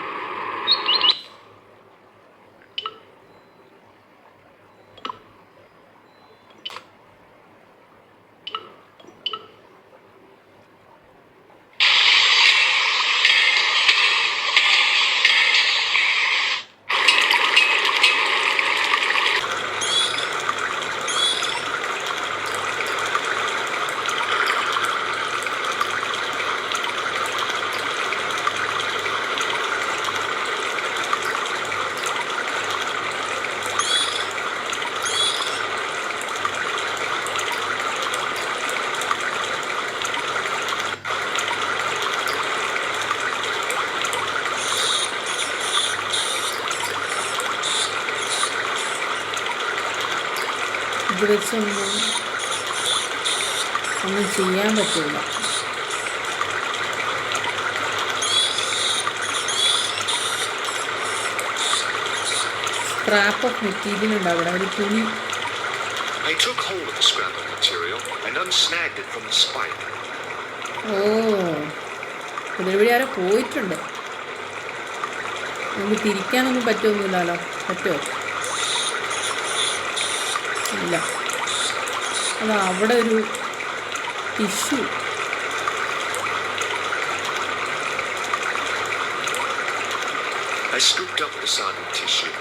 ഇത് വെച്ചൊന്നും ചെയ്യാൻ പറ്റില്ല. സ്ക്രാപ്പ് ഓഫ് മെറ്റീരിയൽ ഉണ്ട് അവിടെ, ഒരു തുണി. I took hold of the scrap of material and unsnagged it from the spike. ഓ, ഇതിലൂടെ ആരോ പോയിട്ടുണ്ട്. നമുക്ക് തിരിക്കാനൊന്നും പറ്റുമൊന്നുമില്ലല്ലോ. പറ്റുമോ? ഇല്ല. അത് അവിടെ ഒരു tissue. I scooped up the soggy tissue.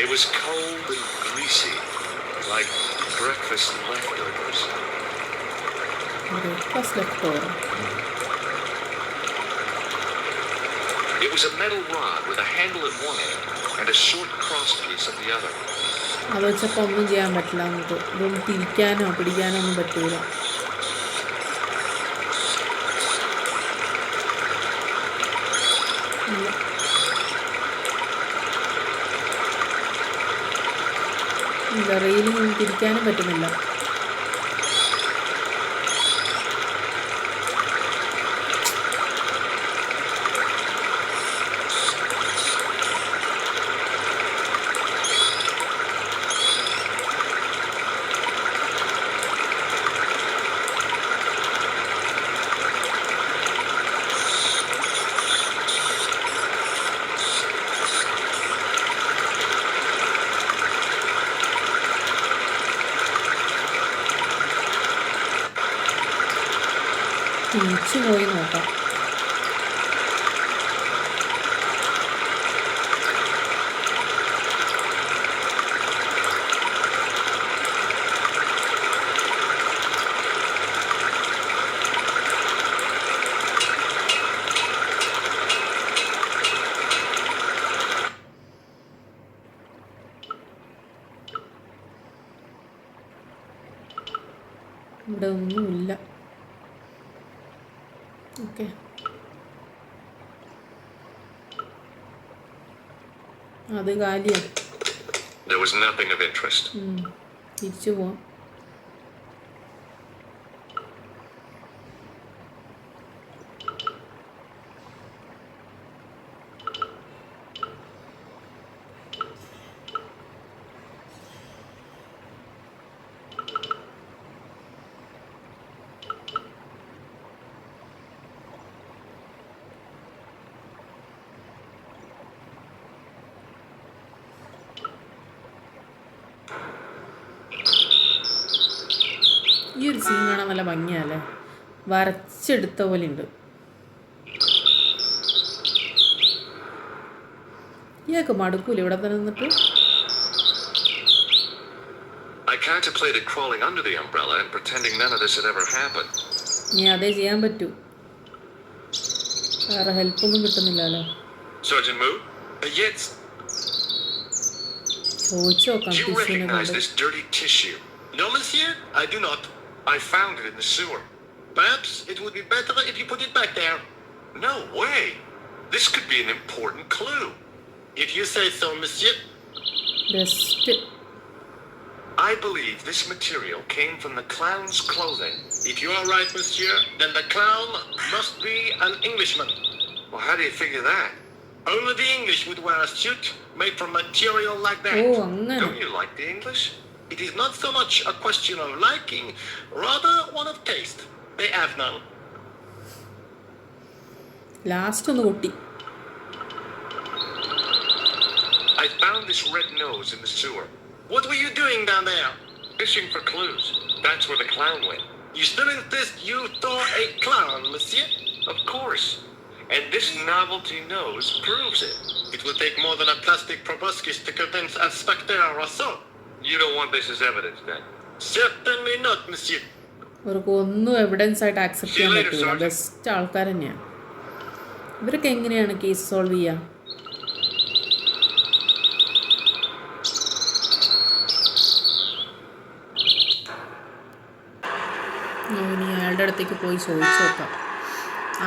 It was cold and greasy, like breakfast leftovers. Breakfast leftover. It was a metal rod with a handle at one end and a short cross piece at the other. അത് വെച്ചപ്പോൾ ഒന്നും ചെയ്യാൻ പറ്റില്ല. നമുക്ക് ഇതൊന്നും തിരിക്കാനോ പിടിക്കാനോ ഒന്നും പറ്റൂല. ഇല്ല, റെയിലിൽ തിരിക്കാനും പറ്റുന്നില്ല. തിരിച്ചു പോയി നോക്കാം. ഇവിടെ ഒന്നുമില്ല. ഓക്കെ, അത് കാലിയാണ്. There was nothing of interest. തിരിച്ചു പോവാം. ഈ ഒരു സീൻ കാണാൻ നല്ല ഭംഗിയല്ലേ, വരച്ചെടുത്ത പോലെ ഉണ്ട്. ഇയാൾക്ക് മടുക്കൂല ഇവിടെ തന്നെ നിന്നിട്ട്? I contemplated crawling under the umbrella and pretending none of this had ever happened. ഇനി അതേ ചെയ്യാൻ പറ്റൂ. വേറെ ഹെൽപ്പൊന്നും കിട്ടുന്നില്ലല്ലോ. Sergeant Moo? Yes. ചോദിച്ചു നോക്കാം Do you ടിഷ്യൂനെ recognize കൊണ്ട്. this dirty tissue? No, monsieur, I do not. I found it in the sewer. Perhaps it would be better if you put it back there. No way. This could be an important clue. If you say so, monsieur. Best. I believe this material came from the clown's clothing. If you are right, monsieur, then the clown must be an Englishman. Well, how do you figure that? Only the English would wear a suit made from material like that. Oh, അങ്ങനെ. Don't you like the English? It is not so much a question of liking, rather one of taste. They have none. Last ഒന്ന് പൊട്ടി. I found this red nose in the sewer. What were you doing down there? Fishing for clues. That's where the clown went. You still insist you saw a clown, monsieur? Of course. And this novelty nose proves it. It will take more than a plastic proboscis to convince Inspector Rousseau. You don't want this as evidence, then? Certainly not, monsieur. അവർക്ക് ഒന്നും evidence ആയിട്ട് accept ചെയ്യാൻ പറ്റില്ല. Best ആൾക്കാർ തന്നെയാണ്. ഇവരൊക്കെ എങ്ങനെയാണ് case solve ചെയ്യുക? ഇനി അയാളുടെ അടുത്തേക്ക് പോയി ചോദിച്ചു നോക്കാം.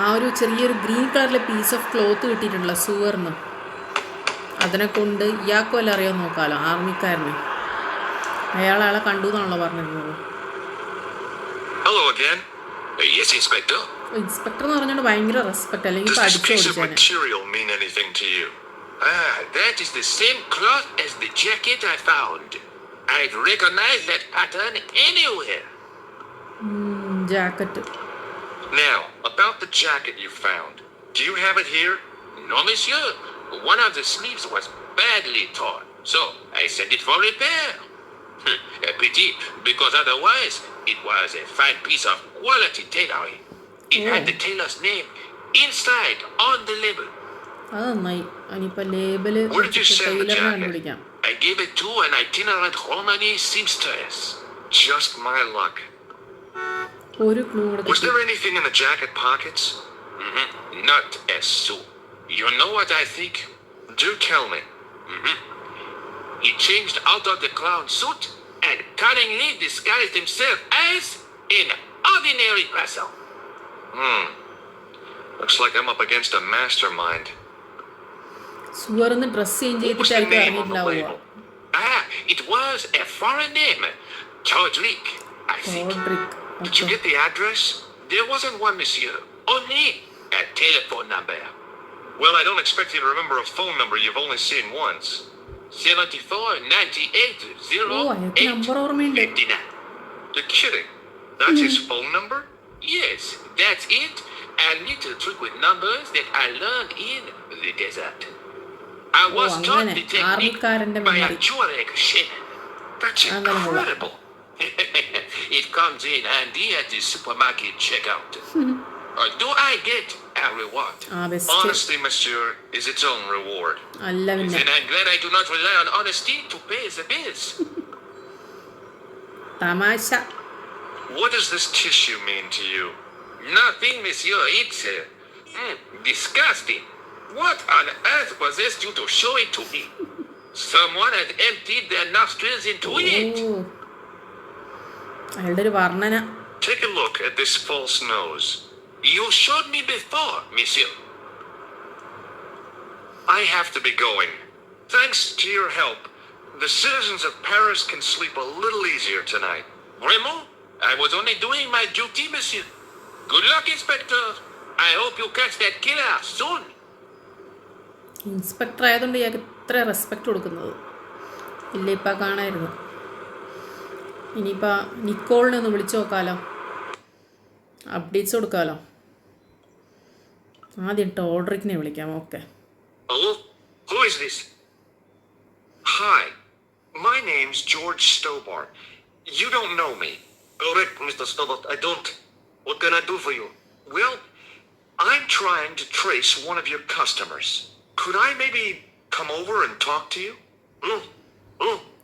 ആ ഒരു ചെറിയൊരു ഗ്രീൻ കളറിലെ പീസ് ഓഫ് ക്ലോത്ത് കിട്ടിയിട്ടുണ്ടല്ലോ സുവർന്ന്, അതിനെ കൊണ്ട് ഇയാൾക്കും എല്ലാം അറിയാൻ നോക്കാമല്ലോ, ആർമിക്കാരന്. അയാളെ കണ്ടു എന്നാണല്ലോ പറഞ്ഞിരുന്നത്. Hello again. Yes, Inspector. Inspector എന്ന് പറഞ്ഞുകൊണ്ട് ഭയങ്കര റെസ്പെക്ട്, അല്ലെങ്കിൽ Does this പഠിച്ചു piece of കൊടുത്തേനെ. material mean anything to you? That is the same cloth as the jacket I found. I'd recognize that pattern anywhere. Jacket. Now, about the jacket you found. Do you have it here? No, monsieur. One of the sleeves was badly torn, so I sent it for repair. A pity, because otherwise it was a fine piece of quality tailoring. It had the tailor's name inside on the label. അത് നന്നായി. ഇനിയിപ്പോൾ label Where did you send the ടൈലറിനെ jacket? കണ്ടുപിടിക്കാം. I gave it to an itinerant Romani seamstress. Just my luck. ഒരു clue കൂടെ Was കിട്ടി. there anything in the jacket pockets? Not a sou. You know what I think? Do tell me. He changed out of the clown suit and cunningly disguised himself as an ordinary person. Looks like I'm up against a mastermind. സുവർന്ന് dress change What was the ചെയ്തിട്ടായിരിക്കും name on the അറിഞ്ഞിട്ടുണ്ടാവുക. label? It was a foreign name. Todrick, I think. Odric. Did you get the address? There wasn't one, monsieur. Only a telephone number. Well, I don't expect you to remember a phone number you've only seen once. 74 98 അയാൾക്ക് number 08 ഓർമ്മയുണ്ട്. 59. You're kidding. That's his phone number? Yes, that's it. A little trick with numbers that I learned in the desert. I was taught അങ്ങനെ the technique ആർമിക്കാരന്റെ by a memory. Tuareg shaman. That's അങ്ങനെ കൊള്ളാം. incredible. It comes in handy at the supermarket checkout. Or do I get a reward? Best. Honesty, monsieur, is its own reward. അല്ല പിന്നെ Then I'm glad I do not rely on honesty to pay the bills. തമാശ. What does this tissue mean to you? Nothing, monsieur. It's disgusting. What on earth possessed you to show it to me? Someone has emptied their nostrils into it. അയാളുടെ ഒരു വർണ്ണന. Take a look at this false nose. You showed me before, monsieur. I have to be going. Thanks to your help, the citizens of Paris can sleep a little easier tonight. Raymond, I was only doing my duty, monsieur. Good luck, Inspector. I hope you catch that killer soon. Inspector ആയതുകൊണ്ട് ഇയാൾക്ക് ഇത്ര respect കൊടുക്കുന്നത് ഇല്ല. ഇപ്പം കാണായിരുന്നു. ഇനിയിപ്പോൾ നിക്കോളിനെ ഒന്ന് വിളിച്ചു നോക്കാമല്ലോ, updates കൊടുക്കാമല്ലോ. ആദ്യം ടോഡ്രിക്കിനെ വിളിക്കാം. Okay. Hello? Who is this? Hi. My name's George Stobbart. You don't know me. Correct, Mr. Stobbart. I don't. What can I do for you? Well, I'm trying to trace one of your customers. Could I maybe come over and talk to you?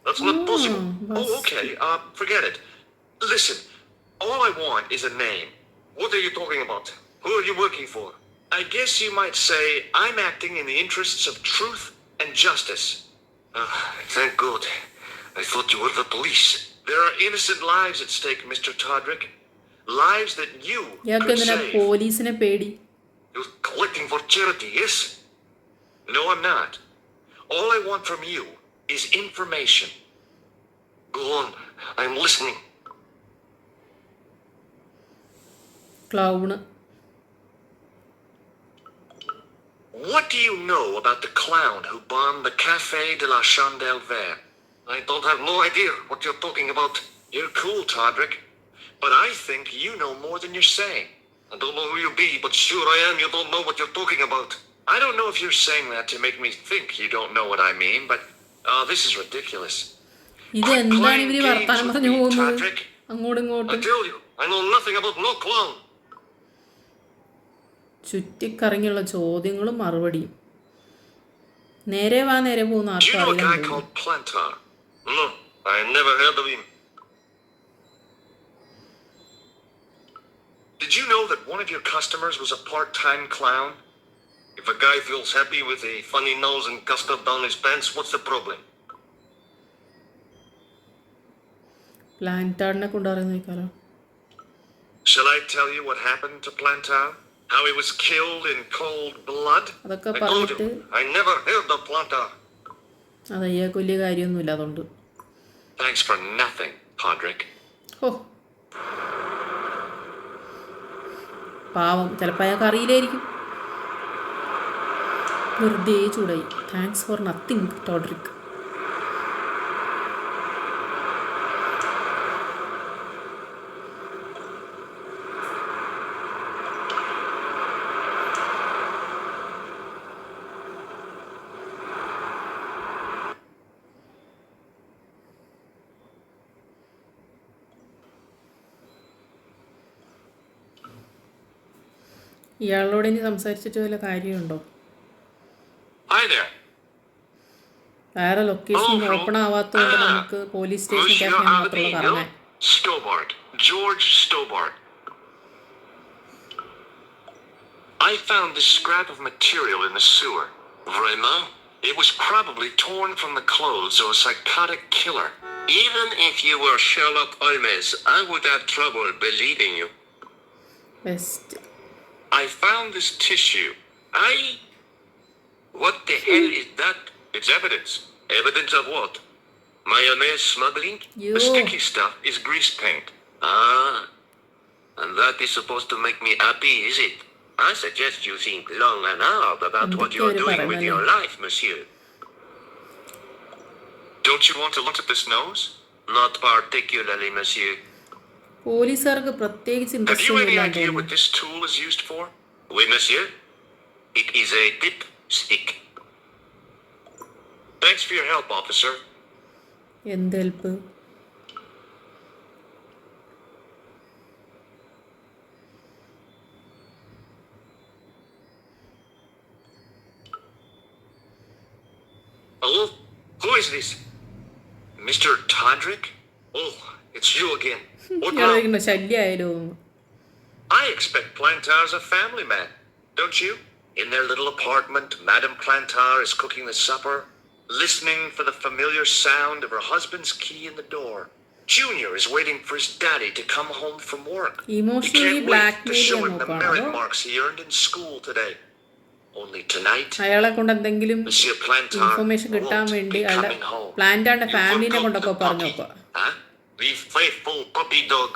That's not possible. Oh, okay. Forget it. Listen, all I want is a name. What are you talking about? Who are you working for? I guess you might say I'm acting in the interests of truth and justice. Thank God. I thought you were the police. There are innocent lives at stake, Mr. Todrick. Lives that you ഇയാൾക്ക് could എന്തിനാ save. പോലീസിനെ പേടി? You're collecting for charity, yes? No, I'm not. All I want from you is information. Go on. I'm listening. Clown. What do you know about the clown who bombed the Café de la Chandelle Vert? I don't have no idea what you're talking about. You're cool, Todrick. But I think you know more than you're saying. I don't know who you be, but sure I am you don't know what you're talking about. I don't know if you're saying that to make me think you don't know what I mean, but this is ridiculous. ഇത് എന്താണ് ഇവര് വർത്താനം പറഞ്ഞു പോകുന്നത്? അങ്ങോട്ടും I ഇങ്ങോട്ടും tell you, I know nothing about no clown. ചുറ്റിക്കറങ്ങിയുള്ള ചോദ്യങ്ങളും മറുപടിയും. നേരെ വാ നേരെ പോകുന്ന Do you know a guy ആർക്കും called Plantar? No, I never heard of him. Did you know that one of your customers was a part-time clown? If a guy feels happy with a funny nose and custard down his pants, what's the problem? പ്ലാന്റാടിനെ കൊണ്ടറിയുന്നേക്കാലോ. Shall I tell you what happened to Plantar? How he was killed in cold blood? അതൊക്കെ I told പറഞ്ഞിട്ട് you, I never heard of Plantar. അത് അയ്യാൾക്ക് വലിയ കാര്യമൊന്നുമില്ല അതുകൊണ്ട്. Thanks for nothing, Podrick. ഓ പാവം, ചിലപ്പോൾ അയാൾക്ക് അറിയില്ലായിരിക്കും. വെറുതെ ചൂടായി. Thanks for nothing Todrick. ഇയാളോട് ഇനി സംസാരിച്ചിട്ട് വല്ല കാര്യമുണ്ടോ? Hi there. വേറെ ലൊക്കേഷൻ ഓപ്പൺ ആവാത്തതുകൊണ്ട് നമുക്ക് പോലീസ് സ്റ്റേഷൻ ക്യാഫേ മാത്രമേ പറഞ്ഞേ. Stobbart. George Stobbart. I found this scrap of material in the sewer. Vraiment? It was probably torn from the clothes of a psychotic killer. Even if you were Sherlock Holmes, I would have trouble believing you. Best. I found this tissue. What the hell is that? It's evidence. Evidence of what? Mayonnaise smuggling? The sticky stuff is grease paint. And that is supposed to make me happy, is it? I suggest you think long and hard about what you're doing with your life, monsieur. Don't you want to look at this nose? Not particularly, monsieur. പോലീസുകാർക്ക് പ്രത്യേകിച്ച് Have interest you any ഒന്നുമില്ല idea what this tool is used for? Oui, monsieur. It is a dip stick. Thanks for your help, officer. എന്ത് help? Hello? Who is this? Mr. Todrick? Oh, it's you again. What now? ഇയാളെ ശല്യമായാലോ? I expect Plantar's a family man, don't you? In their little apartment, Madame Plantar is cooking the supper, listening for the familiar sound of her husband's key in the door. Junior is waiting for his daddy to come home from work. He emotionally can't wait to show him the merit blackmail marks he earned in school today. Only tonight, അയാളെ കൊണ്ട് എന്തെങ്കിലും Monsieur Plantar information കിട്ടാൻ won't വേണ്ടി be അയാളുടെ coming home. പ്ലാന്റാന്റെ You ഫാമിലിനെ forgot കൊണ്ടൊക്കെ the പറഞ്ഞു puppy, നോക്കുക. huh? The faithful puppy dog,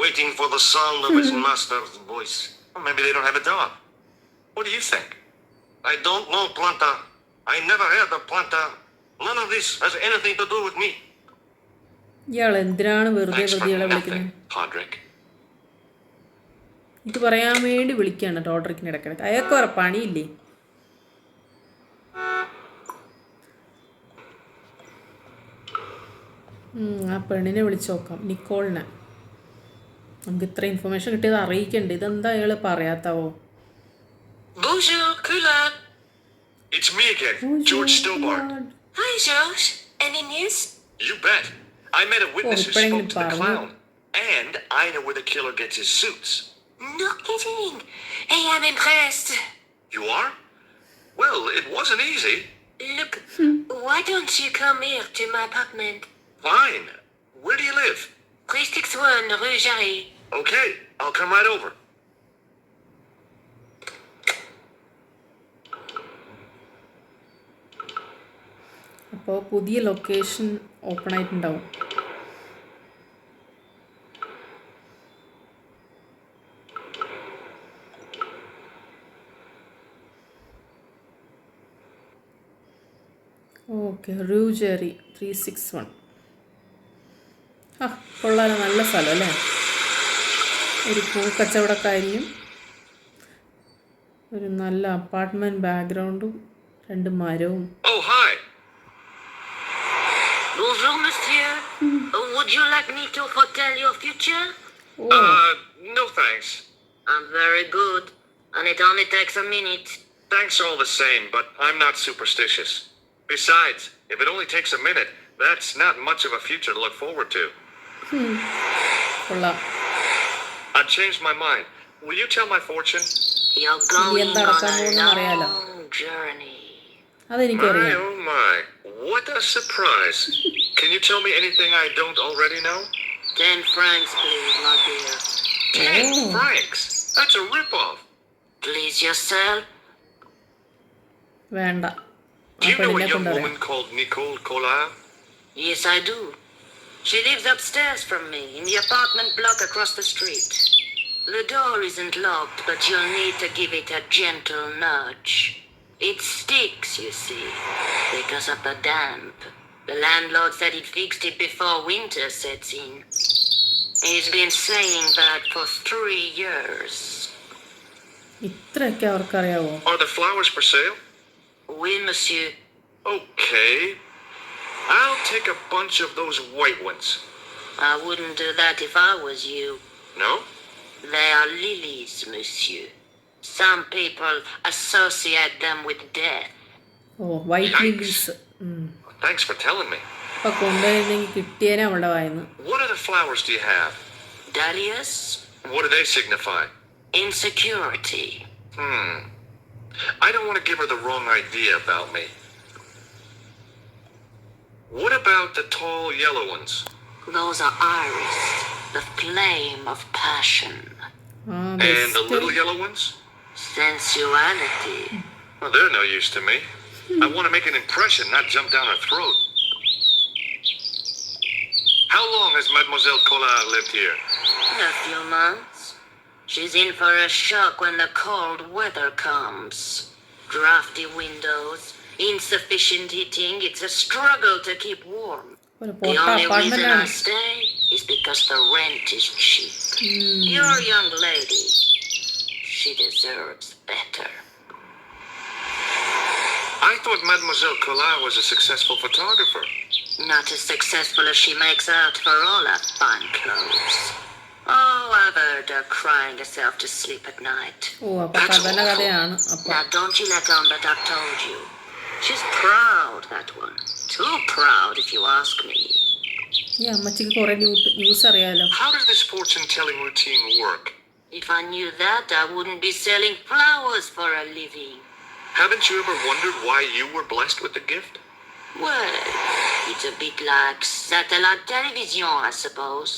waiting for the sound of his master's voice. Or maybe they don't have a dog. What do you think? I don't know, Plantar. I never heard of Plantar. None of this has anything to do with me. ഇയാൾ എന്തിനാണ് വെറുതെ Thanks for പ്രതികളെ nothing, വിളിക്കുന്നത്? Podrick. ഇത് പറയാൻ വേണ്ടി വിളിക്കുകയാണ് ടോഡ്രിക്കിന് ഇടയ്ക്കിടയ്ക്ക്. അയാൾക്ക് വേറെ പണിയില്ലേ? ആ പെണ്ണിനെ വിളിച്ചു നോക്കാം, നിക്കോളിനെ. നമുക്ക് ഇത്ര ഇൻഫർമേഷൻ കിട്ടിയത് അറിയിക്കണ്ടേ? ഇതെന്താ അയാൾ പറയാത്താവോ? Bonjour, Coulard. It's me again, George Stobbart. Hi, George. Any news? You bet. I met a witness who spoke to the Parang- clown. And I know where the killer gets his suits. No kidding. I am impressed. You are? Well, it wasn't easy. Look, why don't you come here to my apartment? Fine. Where do you live? 361 Rue Jarry. Okay, I'll come right over. അപ്പോൾ പുതിയ location open ആയിട്ടുണ്ടാവും. Okay, റൂജറി 361. ആ, കൊള്ളാലോ, നല്ല സ്ഥലം അല്ലേ. ഒരു പൂക്കച്ചവടക്കാരിയും ഒരു നല്ല അപ്പാർട്ട്മെൻറ്റ് ബാക്ക്ഗ്രൗണ്ടും 2 മരവും. Oh, hi. Bonjour, monsieur. Would you like me to foretell your future? No thanks. I'm very good, and it only takes a minute. Thanks all the same, but I'm not superstitious. Besides, if it only takes a minute, that's not much of a future to look forward to. കൊള്ളാം. I've changed my mind. Will you tell my fortune? You're going on a long journey. അതെനിക്കറിയാം. Oh my, what a surprise. Can you tell me anything I don't already know? 10 francs, please, my dear. 10 francs? That's a rip-off. Please yourself. വേണ്ട. Do you know a young woman called Nicole Collard? Yes, I do. She lives upstairs from me, in the apartment block across the street. The door isn't locked, but you'll need to give it a gentle nudge. It sticks, you see, because of the damp. The landlord said he'd fixed it before winter sets in. He's been saying that for 3 years. ഇത്രയൊക്കെ അവർക്കറിയാവോ? Are the flowers for sale? Oui, monsieur. Okay. I'll take a bunch of those white ones. I wouldn't do that if I was you. No? They are lilies, monsieur. Some people associate them with death. Oh, white lilies. Thanks for telling me. അപ്പോൾ കൊണ്ടുവരുന്നെങ്കിൽ കിട്ടിയേനെ അവളുടെ വായിന്ന്. What other flowers do you have? Dahlias? What do they signify? Insecurity. I don't want to give her the wrong idea about me. What about the tall yellow ones? Those are iris, the flame of passion. And the little yellow ones? Sensuality. Well, they're no use to me. I want to make an impression, not jump down her throat. How long has Mademoiselle Collard lived here? A few months. She's in for a shock when the cold weather comes. Drafty windows, insufficient heating. It's a struggle to keep warm. The only reason I stay is because the rent is cheap. You're a young lady. She deserves better. I thought Mademoiselle Collard was a successful photographer. Not as successful as she makes out for all her fine clothes. Oh, I've heard her crying herself to sleep at night. ഓ, അപ്പോൾ കഥന കഥയാണ്. Now don't you let on that I've told you. She's proud, that one. Too proud, if you ask me. ഈ അമ്മച്ചിക്ക് കുറേ news അറിയാലോ. How does this fortune-telling routine work? If I knew that, I wouldn't be selling flowers for a living. Haven't you ever wondered why you were blessed with the gift? Well, it's a bit like satellite television, I suppose.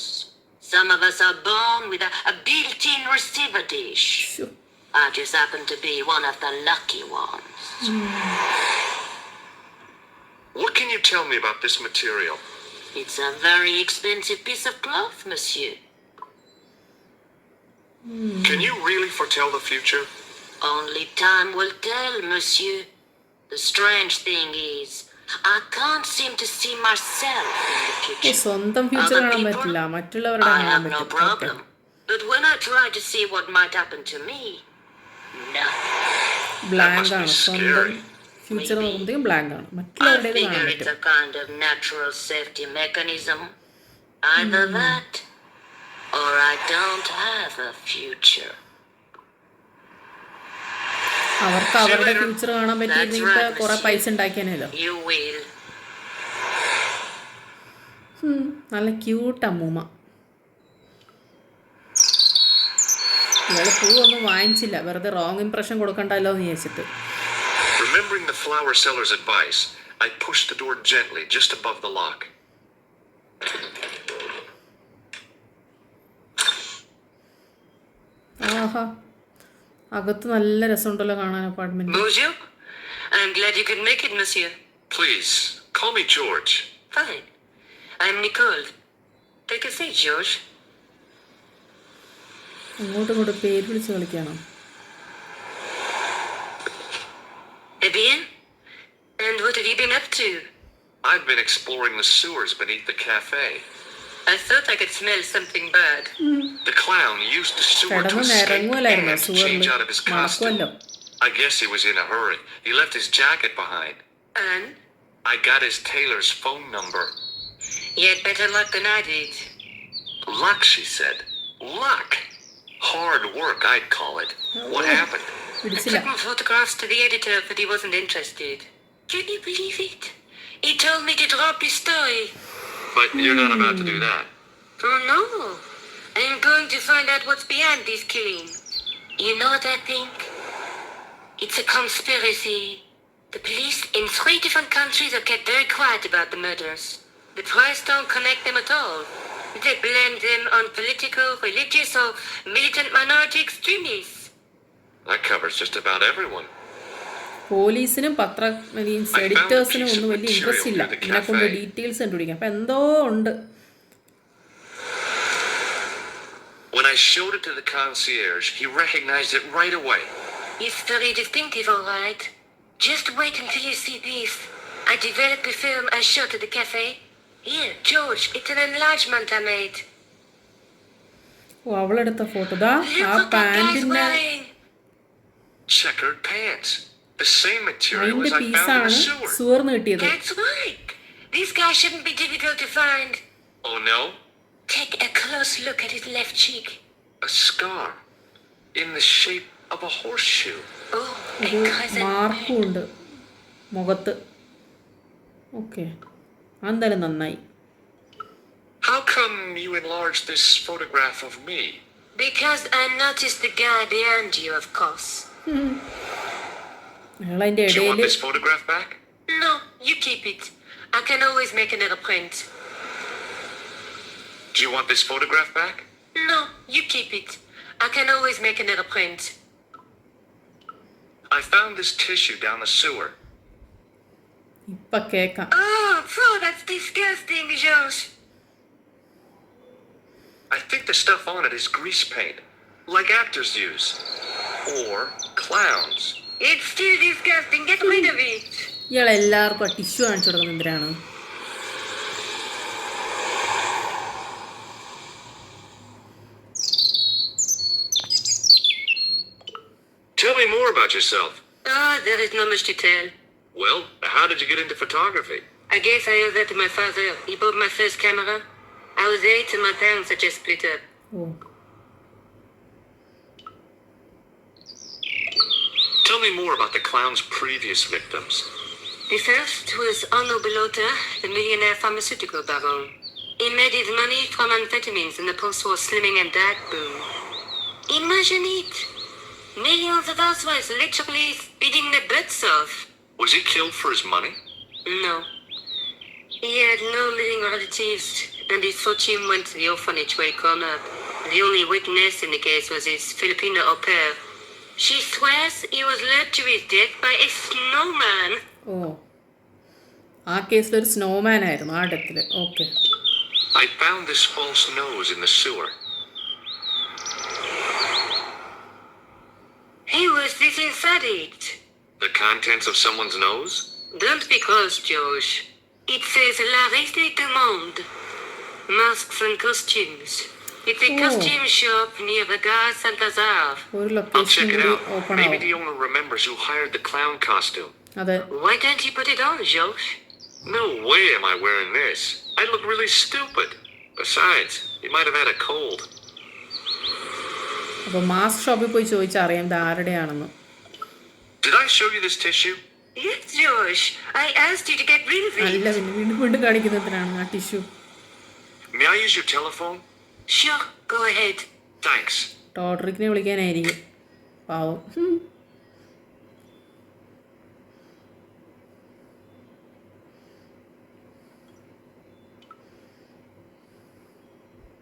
Some of us are born with a built-in receiver dish. Sure. I just happen to be one of the lucky ones. What can you tell me about this material? It's a very expensive piece of cloth, monsieur. Can you really foretell the future? Only time will tell, monsieur. The strange thing is, I can't seem to see myself in the future. സ്വന്തം future കാണാൻ പറ്റില്ല, മറ്റുള്ളവരുടെ I കാണാൻ have no പറ്റും. problem. But when I try to see what might happen to me, nothing. Blank ആണ്. സ്വന്തം future നോക്കുമ്പോഴത്തേക്കും blank ആണ്. I മറ്റുള്ളവരുടെ കാണാൻ figure it's പറ്റും. a kind of natural safety mechanism. Either that, or I don't have a future. അവർക്ക് അവരുടെ future കാണാൻ പറ്റിയിരുന്നെങ്കിൽ കുറെ പൈസ ഉണ്ടാക്കിയാനല്ലോ. You will. നല്ല ക്യൂട്ട് അമ്മൂമ്മ. ഇയാൾ പൂവൊന്നും വാങ്ങിച്ചില്ല, വെറുതെ റോങ് ഇംപ്രഷൻ കൊടുക്കണ്ടല്ലോ എന്ന് വിചാരിച്ചിട്ട്. Remembering the flower seller's advice, I pushed the door gently just above the lock. ആഹാ, അകത്ത് നല്ല രസമുണ്ടല്ലോ കാണാൻ apartment. Bonjour. I'm glad you could make it, monsieur. Please, call me George. Fine. I'm Nicole. Take a seat, George. അങ്ങോട്ടും പേര് വിളിച്ച് കളിക്കാണോ? Eh bien? And what have you been up to? I've been exploring the sewers beneath the cafe. I thought I could smell something bad. The clown used the sewer to escape and to change out of his costume. I guess he was in a hurry. He left his jacket behind. And? I got his tailor's phone number. You had better luck than I did. Luck, she said. Luck. Hard work, I'd call it. What happened? I took my photographs to the editor, but he wasn't interested. Can you believe it? He told me to drop his story. But you're not about to do that. Oh no. I'm going to find out what's behind this killing. You know what I think? It's a conspiracy. The police in 3 different countries have kept very quiet about the murders. The press don't connect them at all. They blame them on political, religious, or militant minority extremists. That covers just about everyone. പോലീസിനും എഡിറ്റേഴ്സിനും ഒന്നും വലിയ interest ഇല്ല ഇതിനെ കൊണ്ട് details കണ്ടുപിടിക്കാം. അപ്പം എന്തോ ഉണ്ട്. When I showed it to the concierge, he recognized it right away. It's very distinctive, all right. Just wait until you see this. I developed the film I shot at the cafe. Here, George, it's an enlargement I made. ഓ, അവളെടുത്ത photo ദാ ആ പാന്റിന്റെ Checkered pants. The same material as I found in the പീസാണ് sewer. സുവർന്ന് കിട്ടിയത്. That's right. This guy shouldn't be difficult to find. Oh no? Take a close look at his left cheek. A scar. In the shape of a horseshoe. Oh, a ഒരു crescent മാർക്കും moon. ഉണ്ട് മുഖത്ത്. Okay, അതെന്തായാലും നന്നായി. How come you enlarged this photograph of me? Because I noticed the guy behind you, of course. അയാളതിൻ്റെ Do you want ഇടയിൽ this photograph back? No, you keep it. I can always make another print. Do you want this photograph back? No, you keep it. I can always make another print. I found this tissue down the sewer. ഇപ്പം കേൾക്കാം. Oh, that's disgusting, George. I think the stuff on it is grease paint, like actors use. Or clowns. It's still disgusting. Get rid of it. ഇയാൾ എല്ലാവർക്കും ആ tissue കാണിച്ചു കൊടുക്കുന്നത് എന്തിനാണ്? Tell me more about yourself. There is not much to tell. Well, how did you get into photography? I guess I owe that to my father. He bought my first camera. I was 8 and my parents had just split up. Oh, Tell me more about the clown's previous victims. The first was Arno Bellotta, the millionaire pharmaceutical baron. He made his money from amphetamines in the post-war slimming and diet boom. Imagine it! Millions of housewives literally speeding their butts off. Was he killed for his money? No. He had no living relatives, and his fortune went to the orphanage where he grew up. The only witness in the case was his Filipino au pair. She swears he was led to his death by a snowman. ഓ, ആ കേസിലൊരു snowman ആയിരുന്നു ആ ഡെത്തിൽ. ഓക്കെ, I found this false nose in the sewer. Hey, was this inside it? The contents of someone's nose? Don't be close, George. It says La Reste du Monde. Masks and costumes. It's a costume shop near the Gare Saint-Lazare. ഒരു I'll location check it കൂടി out. Open Maybe ആവും. the owner remembers who hired the clown costume. അതെ, Why don't you put it on, George? No way am I wearing this. I look really stupid. Besides, he might have had a cold. അപ്പോൾ mask ഷോപ്പിൽ പോയി ചോദിച്ചറിയാം ഇത് ആരുടെയാണെന്ന്. Did I show you this tissue? Yes, George. I asked you to get rid of അല്ല, it. പിന്നെ വീണ്ടും വീണ്ടും കാണിക്കുന്നതിനാണ് ആ tissue. May I use your telephone? Sure, go ahead. Thanks. ടോഡറിക്കിനെ വിളിക്കാനായിരിക്കും പാവം.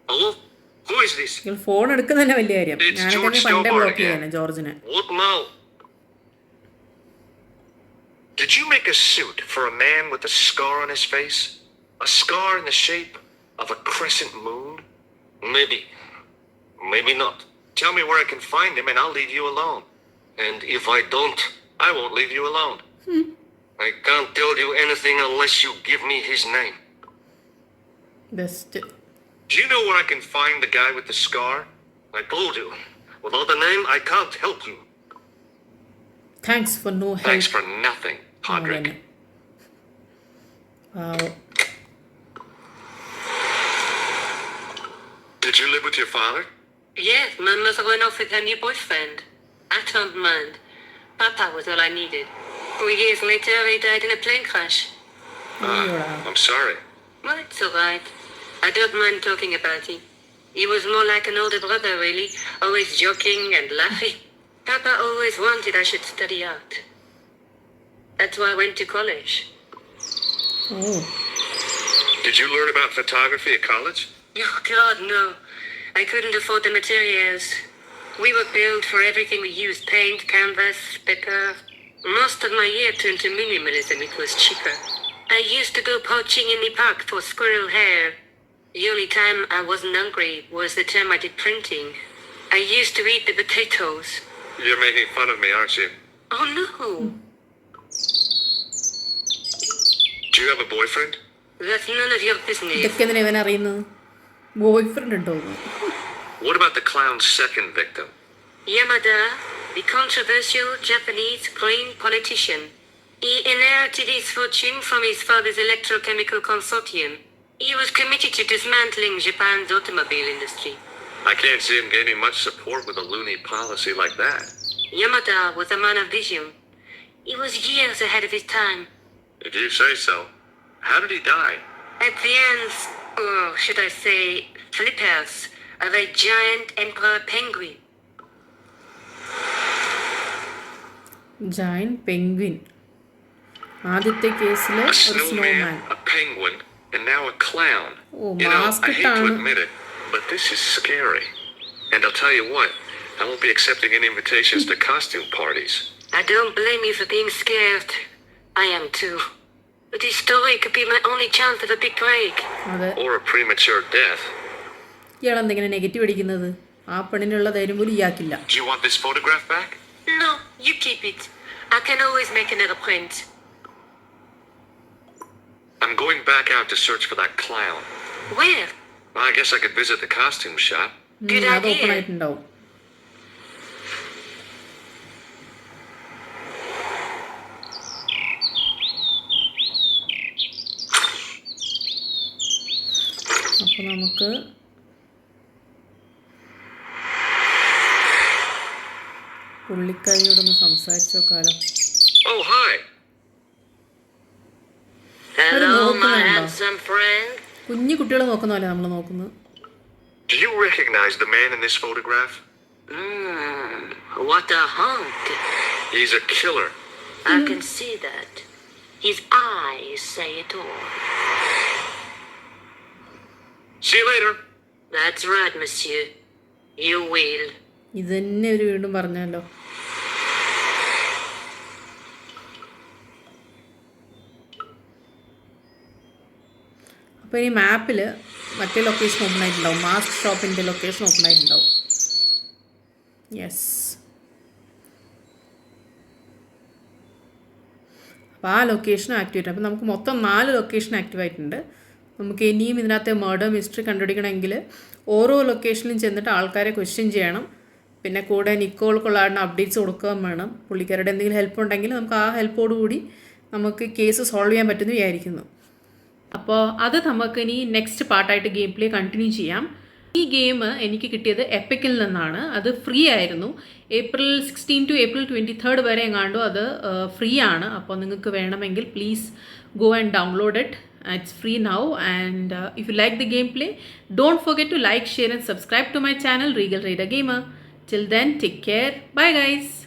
Hello? Who is this? Phone എടുക്കുന്ന തന്നെ വലിയ കാര്യം. It's ഞാനൊക്കെ George പണ്ടേ Stobbart ബ്ലോക്ക് again. ചെയ്യാണ് ജോർജിനെ. What now? Did you make a suit for a man with a scar on his face? A scar in the shape of a crescent moon? Maybe. Maybe not. Tell me where I can find him and I'll leave you alone. And if I don't, I won't leave you alone. I can't tell you anything unless you give me his name. Best. Do you know where I can find the guy with the scar? I told you. Without the name, I can't help you. Thanks for no help. Thanks for nothing, Podrick. പാവം. Did you live with your father? Yes, my mother went off with her new boyfriend. I don't mind. Papa was all I needed. 4 years later, he died in a plane crash. അയ്യോടാ. I'm sorry. Well, it's alright. I don't mind talking about him. He was more like an older brother, really. Always joking and laughing. Papa always wanted I should study art. That's why I went to college. Oh. Did you learn about photography at college? Oh, God, no. I couldn't afford the materials. We were billed for everything we used. Paint, canvas, paper. Most of my year turned to minimalism. It was cheaper. I used to go poaching in the park for squirrel hair. The only time I wasn't hungry was the time I did printing. I used to eat the potatoes. You're making fun of me, aren't you? Oh, no. Do you have a boyfriend? That's none of your business. ഇതൊക്കെ എന്തിനാ ഇവൻ അറിയുന്നത്? Boy friend ഉണ്ടോ? What about the clown's second victim? Yamada, the controversial Japanese green politician. He inherited his fortune from his father's electrochemical consortium. He was committed to dismantling Japan's automobile industry. I can't see him gaining much support with a loony policy like that. Yamada was a man of vision. He was years ahead of his time. If you say so. How did he die? At the ends, or should I say, flippers, of a giant emperor penguin. Giant penguin. ആദ്യത്തെ കേസിൽ A ഒരു snowman, snowman. a penguin, and now a clown. Oh, You know, mask I hate to ഇട്ടാണ്. admit it, but this is scary. And I'll tell you what, I won't be accepting any invitations to costume parties. I don't blame you for being scared. I am too. But this story could be my only chance of a big break. അതെ. Or a premature death. ഇയാളെന്തെങ്കിലും negative അടിക്കുന്നത്? ആ പെണ്ണിനുള്ള ധൈര്യം പോലും ഇയാക്കില്ല. Do you want this photograph back? No, you keep it. I can always make another print. I'm going back out to search for that clown. Where? Well, I guess I could visit the costume shop. Good അത് open idea. ആയിട്ടുണ്ടാവും. അപ്പൊ നമുക്ക് പുള്ളിക്കാരിയോടൊന്ന് സംസാരിച്ചു നോക്കാലോ. Oh, hi. Hello, look my around. handsome friend. കുഞ്ഞു കുട്ടികളെ നോക്കുന്ന പോലെ നമ്മൾ നോക്കുന്നത്. Do you recognize the man in this photograph? What a hunk. He's a killer. I can see that. His eyes say it all. See you later. That's right, monsieur. You will. ഇത് തന്നെ ഒരു വീണ്ടും പറഞ്ഞല്ലോ. അപ്പോൾ ഈ മാപ്പിൽ മറ്റേ location open ആയിട്ടുണ്ടാവും. മാസ്ക് ഷോപ്പിൻ്റെ ലൊക്കേഷൻ ഓപ്പൺ ആയിട്ടുണ്ടാവും. യെസ്. അപ്പോൾ ആ ലൊക്കേഷൻ ആക്ടിവേറ്റ്. അപ്പോൾ നമുക്ക് മൊത്തം 4 ലൊക്കേഷൻ ആക്റ്റീവ് ആയിട്ടുണ്ട്. നമുക്ക് ഇനിയും ഇതിനകത്ത് മർഡർ മിസ്റ്ററി കണ്ടുപിടിക്കണമെങ്കിൽ ഓരോ ലൊക്കേഷനിലും ചെന്നിട്ട് ആൾക്കാരെ ക്വസ്റ്റ്യൻ ചെയ്യണം. പിന്നെ കൂടെ നിക്കോൾക്കുള്ള അപ്ഡേറ്റ്സ് കൊടുക്കുകയും വേണം. പുള്ളിക്കാരുടെ എന്തെങ്കിലും ഹെൽപ്പ് ഉണ്ടെങ്കിൽ നമുക്ക് ആ ഹെൽപ്പോടുകൂടി നമുക്ക് കേസ് സോൾവ് ചെയ്യാൻ പറ്റുമെന്ന് വിചാരിക്കുന്നു. അപ്പോൾ അത് നമുക്ക് ഇനി നെക്സ്റ്റ് പാർട്ടായിട്ട് ഗെയിം പ്ലേ കണ്ടിന്യൂ ചെയ്യാം. ഈ ഗെയിം എനിക്ക് കിട്ടിയത് എപ്പിക്കിൽ നിന്നാണ്. അത് ഫ്രീ ആയിരുന്നു. April 16 to April 23 വരെ എങ്ങാണ്ടോ അത് ഫ്രീ ആണ്. അപ്പോൾ നിങ്ങൾക്ക് വേണമെങ്കിൽ please go and download it. It's free now, and if you like the gameplay, don't forget to like, share and subscribe to my channel Regal Raider Gamer. Till then, take care. Bye guys.